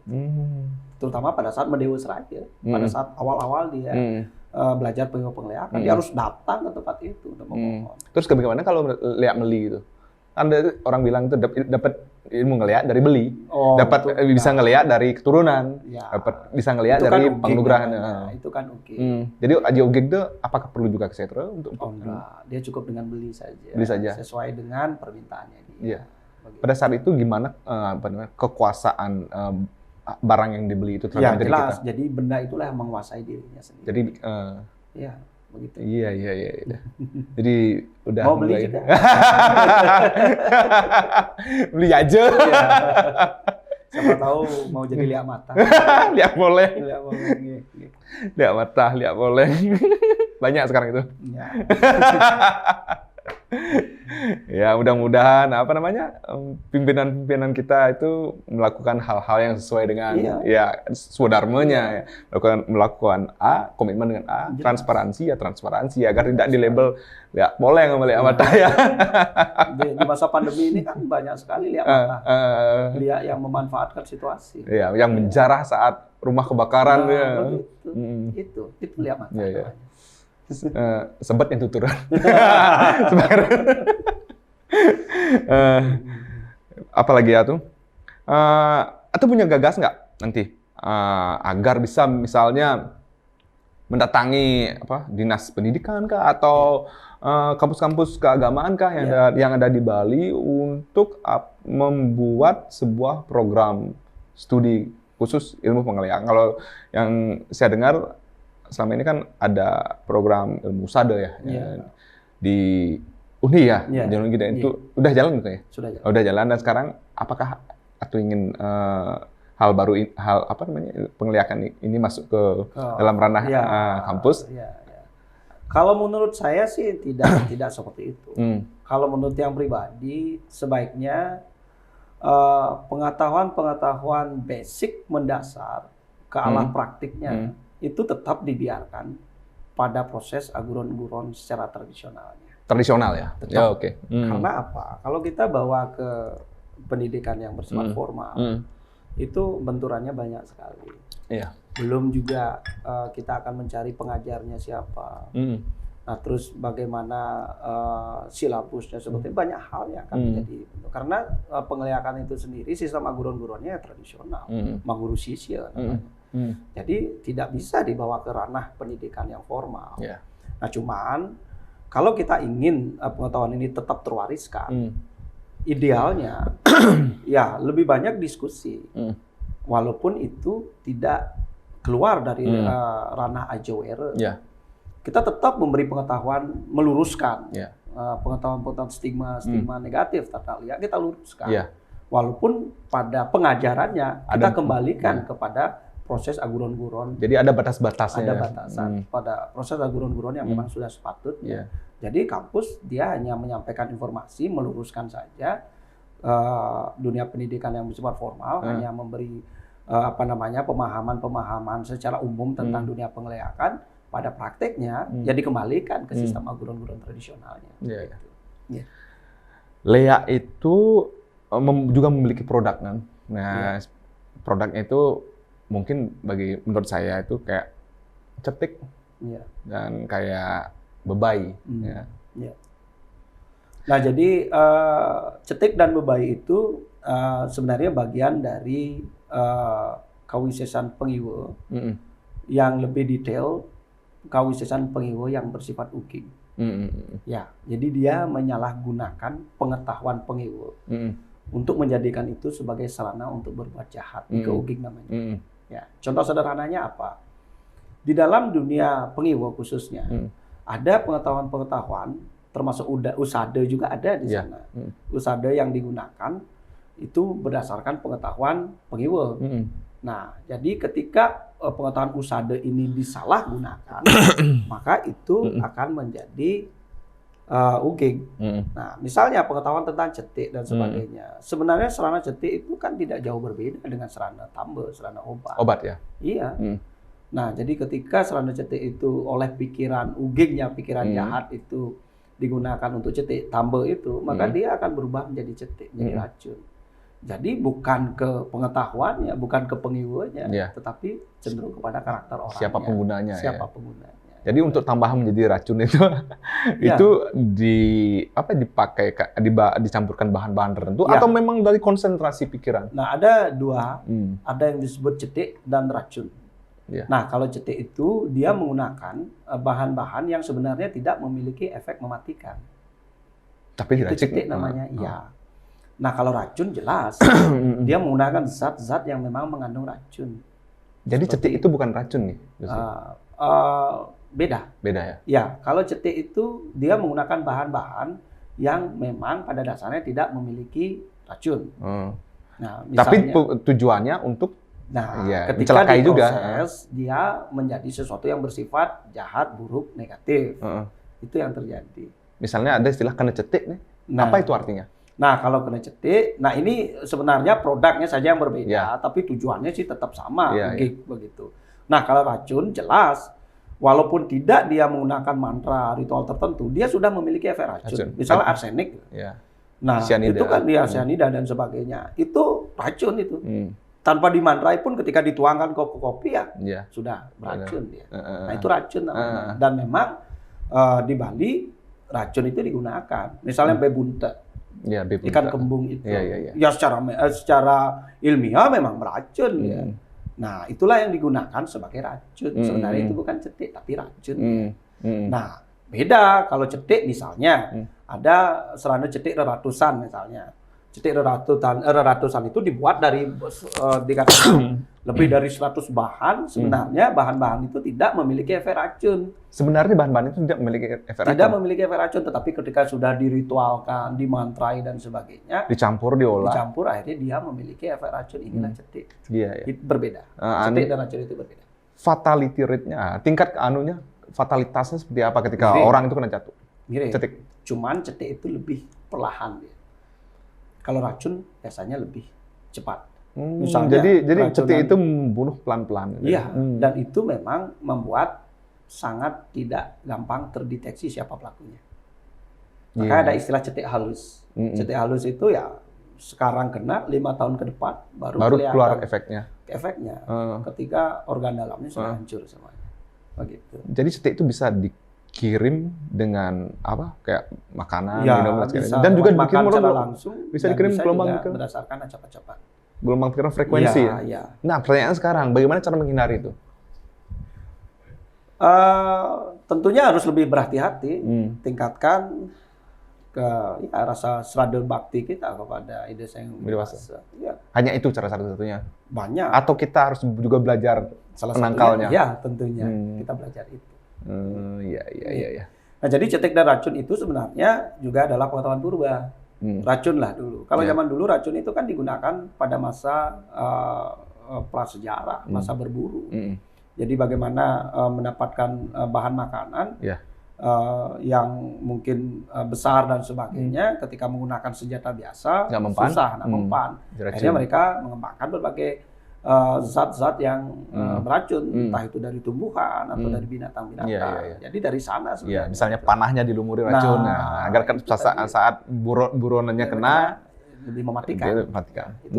Terutama pada saat Medewas Raja, pada saat awal-awal dia belajar penglihatan, dia harus datang ke tempat itu untuk memohon. Terus bagaimana kalau lihat meli itu? Ada orang bilang itu dapat ilmu ngelihat dari beli, dapat bisa ngelihat dari keturunan, dapat bisa ngelihat dari pangnugrahan. Itu kan oke. Jadi aji ogeg itu apakah perlu juga ke setra untuk? Enggak, dia cukup dengan beli saja. Beli saja. Sesuai dengan permintaannya dia. Pada saat itu gimana kekuasaan barang yang dibeli itu terhadap diri jelas. kita? Jadi benda itulah yang menguasai dirinya sendiri. Jadi ya begitu. Iya. Jadi udah mau beli juga. Beli aja. Iya. Siapa tahu mau jadi liak mata. Liak boleh. Liak mata, liak boleh. Banyak sekarang itu. Ya. Ya, mudah-mudahan pimpinan-pimpinan kita itu melakukan hal-hal yang sesuai dengan swadharmanya, melakukan A, komitmen dengan A, transparansi agar tidak dilabel liak boleh nggak liak mata ya. Di masa pandemi ini kan banyak sekali liak mata, liak yang memanfaatkan situasi. Iya, yang menjarah saat rumah kebakaran Itu liak mata. Ya. Sebet yang tuturan. Apalagi ya tuh? Atau punya gagas nggak nanti agar bisa misalnya mendatangi dinas pendidikan kah atau kampus-kampus keagamaan kah yang ada di Bali untuk membuat sebuah program studi khusus ilmu pengeliharaan? Kalau yang saya dengar selama ini kan ada program ilmu usada di Uni di Uni itu udah jalan gitu ya? Udah jalan, dan sekarang apakah atau ingin hal baru pengeliharaan ini masuk ke dalam ranah kampus? Kalau menurut saya sih tidak seperti itu. Kalau menurut yang pribadi sebaiknya pengetahuan basic mendasar ke arah praktiknya itu tetap dibiarkan pada proses aguron-guron secara tradisional ya. Ya, oke. Karena apa? Kalau kita bawa ke pendidikan yang bersifat formal, itu benturannya banyak sekali. Iya. Belum juga kita akan mencari pengajarnya siapa. Nah, terus bagaimana silabusnya, seperti banyak hal yang akan menjadi. Karena pengeliharaan itu sendiri sistem aguron-guronnya tradisional, maguru sisya namanya. Jadi tidak bisa dibawa ke ranah pendidikan yang formal. Nah, cuman kalau kita ingin pengetahuan ini tetap terwariskan, idealnya ya lebih banyak diskusi, walaupun itu tidak keluar dari ranah ajawere. Kita tetap memberi pengetahuan, meluruskan pengetahuan stigma negatif tentang liak, kita luruskan. Walaupun pada pengajarannya kita kembalikan kepada proses aguron-guron. Jadi ada batas-batasnya. Ada batasan pada proses aguron-guron yang memang sudah sepatutnya. Jadi kampus dia hanya menyampaikan informasi, meluruskan saja. Dunia pendidikan yang bersifat formal hanya memberi pemahaman secara umum tentang dunia pengeliharaan. Pada prakteknya ya dikembalikan ke sistem aguron-guron tradisionalnya. Lea itu juga memiliki produk kan. Nah, produknya itu mungkin menurut saya itu kayak cetik dan kayak bebai. Nah, jadi cetik dan bebai itu sebenarnya bagian dari kawisesan pengiwo yang lebih detail, kawisesan pengiwo yang bersifat uging. Jadi dia menyalahgunakan pengetahuan pengiwo untuk menjadikan itu sebagai sarana untuk berbuat jahat, uging namanya. Contoh sederhananya apa? Di dalam dunia pengiwo khususnya, ada pengetahuan-pengetahuan, termasuk usada juga ada di sana. Usada yang digunakan itu berdasarkan pengetahuan pengiwo. Nah, jadi ketika pengetahuan usada ini disalahgunakan, maka itu akan menjadi uging. Nah, misalnya pengetahuan tentang cetik dan sebagainya. Sebenarnya serana cetik itu kan tidak jauh berbeda dengan serana tambe, serana obat. Obat ya? Iya. Nah, jadi ketika serana cetik itu oleh pikiran ugingnya, pikiran jahat itu digunakan untuk cetik tambe itu, maka dia akan berubah menjadi cetik, menjadi racun. Jadi bukan ke pengetahuannya, bukan ke pengiwanya, tetapi cenderung kepada karakter orangnya. Siapa penggunanya? Penggunanya. Jadi untuk tambahan menjadi racun itu itu dicampurkan bahan-bahan tertentu atau memang dari konsentrasi pikiran? Nah, ada dua, ada yang disebut cetik dan racun. Nah, kalau cetik itu dia menggunakan bahan-bahan yang sebenarnya tidak memiliki efek mematikan. Tapi itu cetik namanya. Nah, kalau racun jelas dia menggunakan zat-zat yang memang mengandung racun. Jadi cetik itu bukan racun nih? Beda. Beda ya? Ya, kalau cetik itu dia menggunakan bahan-bahan yang memang pada dasarnya tidak memiliki racun. Nah, tapi tujuannya untuk ketika diproses, dia menjadi sesuatu yang bersifat jahat, buruk, negatif. Itu yang terjadi. Misalnya ada istilah kena cetik nih. Apa itu artinya? Nah, kalau kena cetik, nah ini sebenarnya produknya saja yang berbeda, tapi tujuannya sih tetap sama, begitu. Nah, kalau racun jelas, walaupun tidak dia menggunakan mantra ritual tertentu, dia sudah memiliki efek racun. Misalnya arsenik. Nah, cyanida. Itu kan dia cyanida dan sebagainya. Itu racun itu. Tanpa dimantrai pun ketika dituangkan ke kopi sudah beracun dia. Nah, itu racun namanya. Dan memang di Bali racun itu digunakan. Misalnya bebunta. Ikan kembung itu. Ya secara ilmiah memang beracun ya. Nah, itulah yang digunakan sebagai racun. Sebenarnya itu bukan cetik tapi racun. Nah, beda kalau cetik misalnya ada serana cetik reratusan misalnya. Cetik reratusan itu dibuat dari dikatakan lebih dari 100 bahan. Sebenarnya bahan-bahan itu tidak memiliki efek racun. Sebenarnya bahan-bahan itu tidak memiliki efek racun? Tidak memiliki efek racun, tetapi ketika sudah diritualkan, dimantrai dan sebagainya, dicampur, diolah, akhirnya dia memiliki efek racun. Inilah cetik. Berbeda. Cetik dan racun itu berbeda. Fatality rate-nya, tingkat fatalitasnya seperti apa ketika orang itu kena jatuh? Cetik. Cuman cetik itu lebih perlahan dia. Kalau racun biasanya lebih cepat. Misalnya, jadi cetik itu membunuh pelan-pelan. Iya, dan itu memang membuat sangat tidak gampang terdeteksi siapa pelakunya. Maka ada istilah cetik halus. Cetik halus itu ya sekarang kena 5 tahun ke depan baru keluar efeknya. Ketika organ dalamnya sudah hancur semuanya. Begitu. Jadi cetik itu bisa dikirim dengan apa? Kayak makanan, minuman, dan juga dikirim langsung. Bisa dikirim gelombang berdasarkan acap-acapan. Gelombang pikiran frekuensi. Nah, pertanyaan sekarang, bagaimana cara menghindari itu? Tentunya harus lebih berhati-hati, tingkatkan rasa srada bakti kita kepada ide yang dewasa. Hanya itu cara satu-satunya? Banyak. Atau kita harus juga belajar menangkalnya? Ya, tentunya kita belajar itu. Iya. Nah, jadi cetik dan racun itu sebenarnya juga adalah pengetahuan purba. Racun lah dulu. Kalau zaman dulu racun itu kan digunakan pada masa prasejarah, masa berburu. Jadi bagaimana mendapatkan bahan makanan yang mungkin besar dan sebagainya, ketika menggunakan senjata biasa susah, nggak mempan. Akhirnya mereka mengembangkan berbagai zat-zat yang beracun, entah itu dari tumbuhan atau dari binatang-binatang. Jadi dari sana sebenarnya. Misalnya panahnya dilumuri racun, agar kan saat buronannya kena lebih mematikan. Itu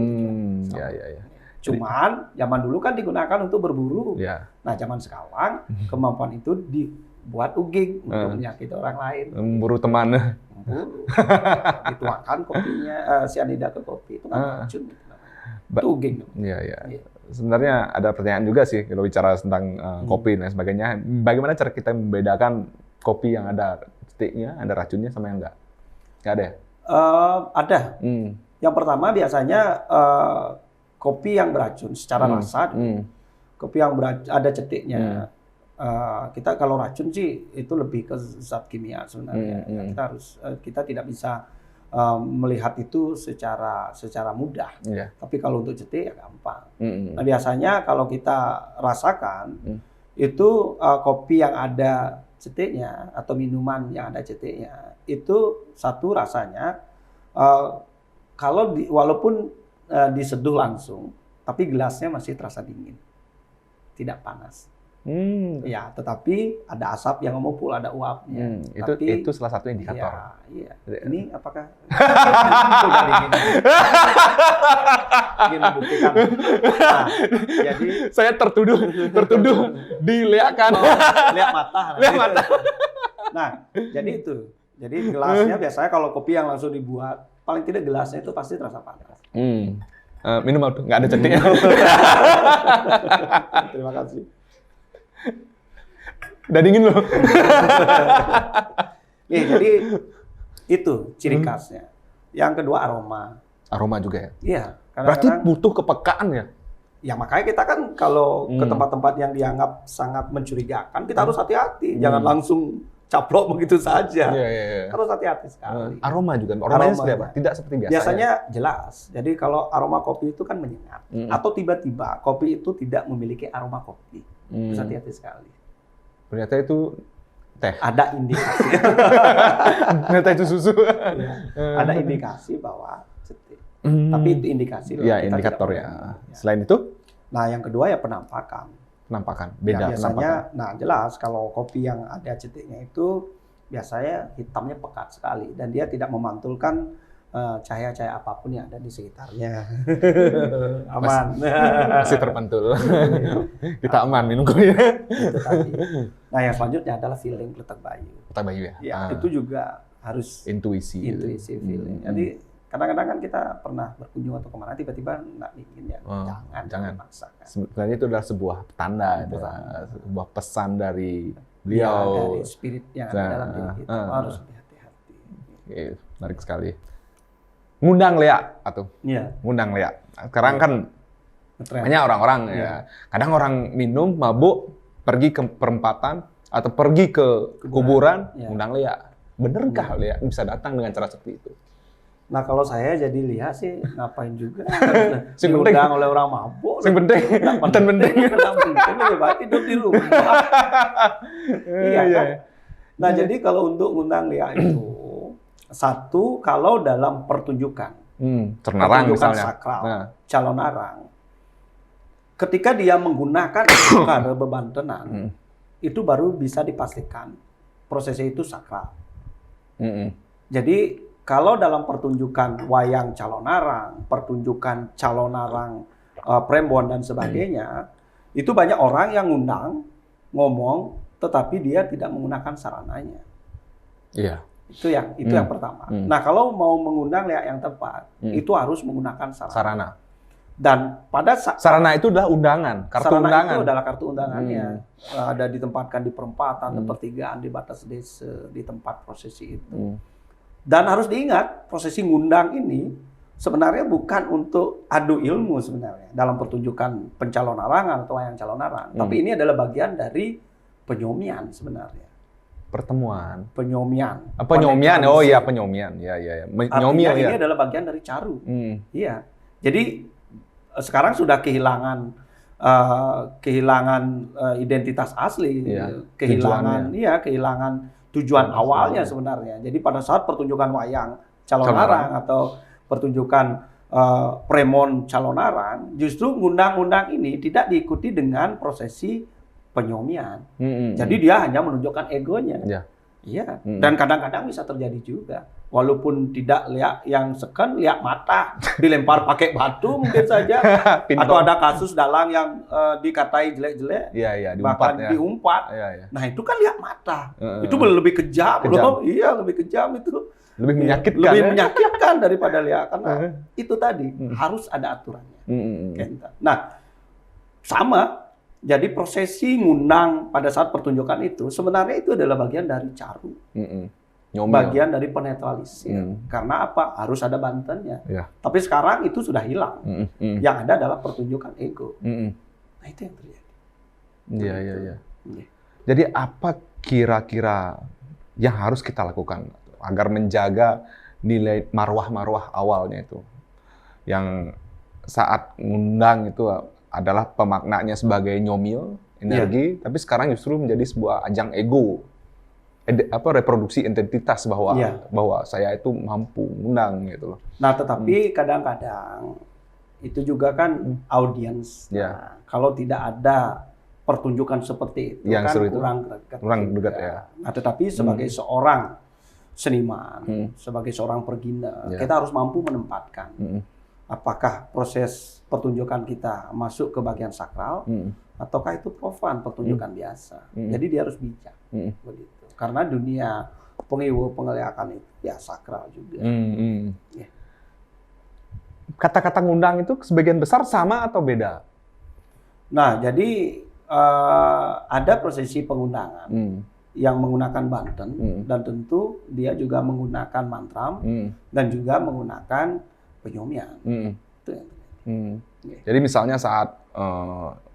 Cuman zaman dulu kan digunakan untuk berburu. Nah, zaman sekarang kemampuan itu dibuat uging untuk menyakiti orang lain. Memburu teman. Dituangkan kopinya, cyanida ke kopi itu kan racun. Uging. Iya. Sebenarnya ada pertanyaan juga sih kalau bicara tentang kopi dan sebagainya. Bagaimana cara kita membedakan kopi yang ada cetiknya, ada racunnya sama yang enggak? Nggak ada ya? Ada. Yang pertama biasanya kopi yang beracun secara rasa, kopi yang ada cetiknya. Kita kalau racun sih itu lebih ke zat kimia sebenarnya. Kita tidak bisa melihat itu secara mudah. Tapi kalau untuk cetik ya gampang. Nah, biasanya kalau kita rasakan itu kopi yang ada cetiknya atau minuman yang ada cetiknya itu satu rasanya walaupun diseduh langsung, tapi gelasnya masih terasa dingin, tidak panas. Ya, tetapi ada asap yang memupul, ada uapnya. Itu salah satu indikator. Iya. Ini apakah ingin membuktikan? Nah, jadi saya tertuduh diliakan. Lihat mata. Nah, jadi itu. Jadi gelasnya biasanya kalau kopi yang langsung dibuat, paling tidak gelasnya itu pasti terasa panas. Minum tuh nggak ada cetiknya. Terima kasih. Udah dingin loh. Jadi itu ciri khasnya. Yang kedua aroma. Aroma juga ya? Iya. Berarti butuh kepekaan ya? Ya makanya kita kan kalau ke tempat-tempat yang dianggap sangat mencurigakan, kita harus hati-hati. Jangan langsung caplok begitu saja. Harus hati-hati sekali. Aroma juga. Aromanya seperti apa? Tidak seperti biasanya. Biasanya jelas. Jadi kalau aroma kopi itu kan menyengat. Atau tiba-tiba kopi itu tidak memiliki aroma kopi. Harus hati-hati sekali. Ternyata itu teh. Ada indikasi. Ternyata itu susu. Ada indikasi bahwa cetek. Tapi itu indikasi. Ya, indikator ya. Selain itu? Nah, yang kedua ya penampakan. Beda ya, biasanya, nah jelas kalau kopi yang ada ceteknya itu biasanya hitamnya pekat sekali dan dia tidak memantulkan cahaya-cahaya apapun yang ada di sekitarnya. Aman. Masih terpantul. Kita aman minum kopi. Itu tadi. Nah, yang selanjutnya adalah feeling letak bayu. Letak bayu ya? Ya, itu juga harus intuisi feeling. Jadi kadang-kadang kan kita pernah berkunjung atau kemana tiba-tiba nggak ingin ya, jangan paksakan. Sebenarnya itu adalah sebuah tanda, sebuah pesan dari beliau. Dari spirit yang ada dalam diri kita, harus hati-hati. Oke, menarik sekali. Ngundang Lea atau? Iya. Ngundang Lea. Sekarang kan banyak orang-orang ya. Kadang orang minum, mabuk, pergi ke perempatan atau pergi ke kuburan, ngundang Lea. Benerkah Lea bisa datang dengan cara seperti itu? Nah kalau saya jadi lihat sih ngapain juga diundang oleh orang mabuk. Yang penting, lebih baik tidur di rumah. Iya kan? Nah jadi kalau untuk ngundang Lea itu satu kalau dalam pertunjukan misalnya sakral, calon arang, ketika dia menggunakan kare bebantenan, itu baru bisa dipastikan prosesnya itu sakral. Jadi kalau dalam pertunjukan wayang calon arang, pertunjukan calon arang prembon dan sebagainya, itu banyak orang yang ngundang, ngomong, tetapi dia tidak menggunakan sarananya. Iya. Itu yang pertama. Nah, kalau mau mengundang Lea yang tepat, itu harus menggunakan sarana. Dan pada sarana itu adalah undangan, kartu sarana undangan. Itu adalah kartu undangannya. Ada ditempatkan di perempatan, di pertigaan, di batas desa, di tempat prosesi itu. Dan harus diingat, prosesi ngundang ini sebenarnya bukan untuk adu ilmu sebenarnya dalam pertunjukan pencalon arangan atau wayang calon arang. Tapi ini adalah bagian dari penyomian sebenarnya. Penyomian. Penyomian. Oh iya, penyomian. Ya. Artinya ini adalah bagian dari caru. Iya. Jadi sekarang sudah kehilangan identitas asli, kehilangan tujuan awalnya sebenarnya. Jadi pada saat pertunjukan wayang calon arang atau pertunjukan premon calon arang, justru ngundang-ngundang ini tidak diikuti dengan prosesi penyomian. Jadi dia hanya menunjukkan egonya. Iya. Dan kadang-kadang bisa terjadi juga. Walaupun tidak lihat yang seken, lihat mata dilempar pakai batu mungkin saja. Atau ada kasus dalang yang dikatai jelek-jelek, bahkan diumpat. Nah itu kan lihat mata. Itu lebih kejam loh. Iya, lebih kejam itu. Lebih menyakitkan. Lebih menyakitkan daripada lihat. Karena itu tadi harus ada aturannya. Nah, sama. Jadi prosesi ngundang pada saat pertunjukan itu sebenarnya itu adalah bagian dari caru. Bagian dari penetralisir. Karena apa? Harus ada bantennya. Tapi sekarang itu sudah hilang. Yang ada adalah pertunjukan ego. Nah itu yang terjadi. Iya. Jadi apa kira-kira yang harus kita lakukan agar menjaga nilai marwah-marwah awalnya itu? Yang saat ngundang itu adalah pemaknanya sebagai nyomil, energi, tapi sekarang justru menjadi sebuah ajang ego. Reproduksi identitas bahwa saya itu mampu ngundang gitu loh. Nah, tetapi kadang-kadang itu juga kan audiens. Nah, kalau tidak ada pertunjukan seperti itu yang kan kurang dekat ya. Nah, tetapi sebagai seorang seniman, sebagai seorang pergina, kita harus mampu menempatkan apakah proses pertunjukan kita masuk ke bagian sakral ataukah itu profan, pertunjukan biasa. Jadi dia harus bijak begitu. Karena dunia pengewuh-pengeliakan itu ya sakral juga. Kata-kata ngundang itu sebagian besar sama atau beda? Nah, jadi ada prosesi pengundangan yang menggunakan banten dan tentu dia juga menggunakan mantram dan juga menggunakan penyomian. Itu yang Jadi misalnya saat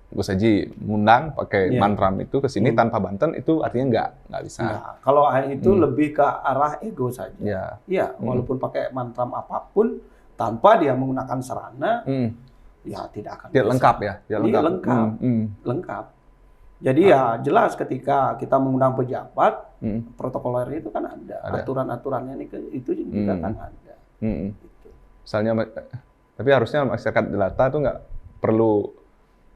Gus Haji ngundang pakai mantram itu ke sini tanpa Banten, itu artinya nggak bisa. Nah, kalau itu lebih ke arah ego saja. Iya, walaupun pakai mantram apapun tanpa dia menggunakan sarana, ya tidak akan bisa. Lengkap ya? Dia lengkap. Lengkap. Jadi ya jelas ketika kita mengundang pejabat, protokolernya itu kan ada. Aturan-aturannya itu juga kan ada. Gitu. Misalnya, tapi harusnya masyarakat jelata tuh nggak perlu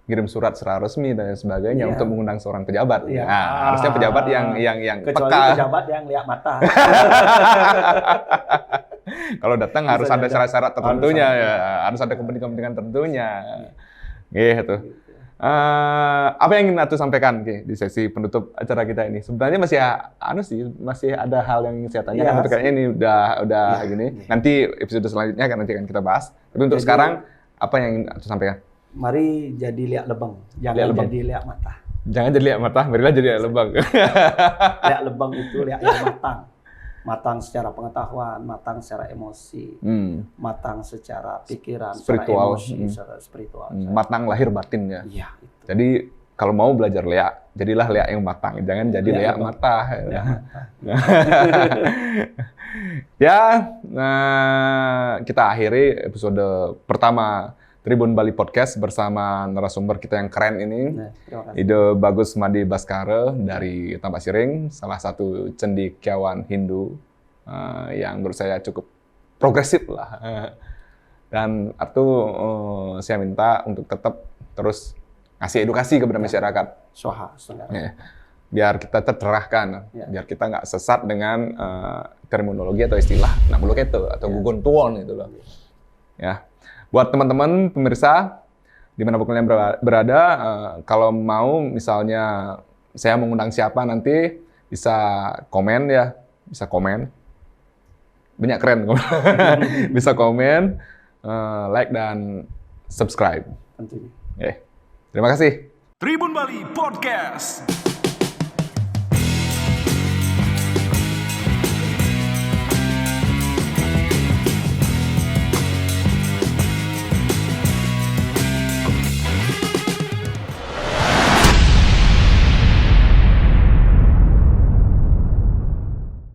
kirim surat secara resmi dan sebagainya untuk mengundang seorang pejabat. Nah, harusnya pejabat yang kecuali peka. Pejabat yang lihat mata. Kalau datang harus ada syarat-syarat tertentunya, harus ada kepentingan tertentunya. Gitu. Apa yang ingin Atu sampaikan di sesi penutup acara kita ini? Sebenarnya masih ada hal yang ingin saya tanyakan, tapi kayaknya ini udah gini. Nanti episode selanjutnya akan kita bahas. Tapi untuk sekarang, apa yang ingin Atu sampaikan? Mari jadi lihat lebang, jangan jadi lihat mata. Jangan jadi lihat mata, marilah jadi lihat lebang. Lihat lebang itu lihat yang matang. Matang secara pengetahuan, matang secara emosi, matang secara pikiran, spiritual, secara emosi, secara spiritual. Matang lahir batin ya. Iya, itu. Jadi kalau mau belajar lihat, jadilah lihat yang matang, jangan jadi lihat mata. Kita akhiri episode pertama Tribun Bali Podcast bersama narasumber kita yang keren ini, Ide Bagus Madi Baskara dari Tambak Siring, salah satu cendekiawan Hindu yang menurut saya cukup progresif lah. Dan Atu saya minta untuk tetap terus ngasih edukasi kepada masyarakat. Biar kita tercerahkan, biar kita nggak sesat dengan terminologi atau istilah nak bulu keto atau gugon tuon gitu loh. Ya. Buat teman-teman pemirsa, dimanapun kalian berada, kalau mau misalnya saya mengundang siapa nanti, bisa komen ya, bisa komen. Banyak keren, bisa komen, like dan subscribe. Tentunya. Terima kasih. Tribun Bali Podcast.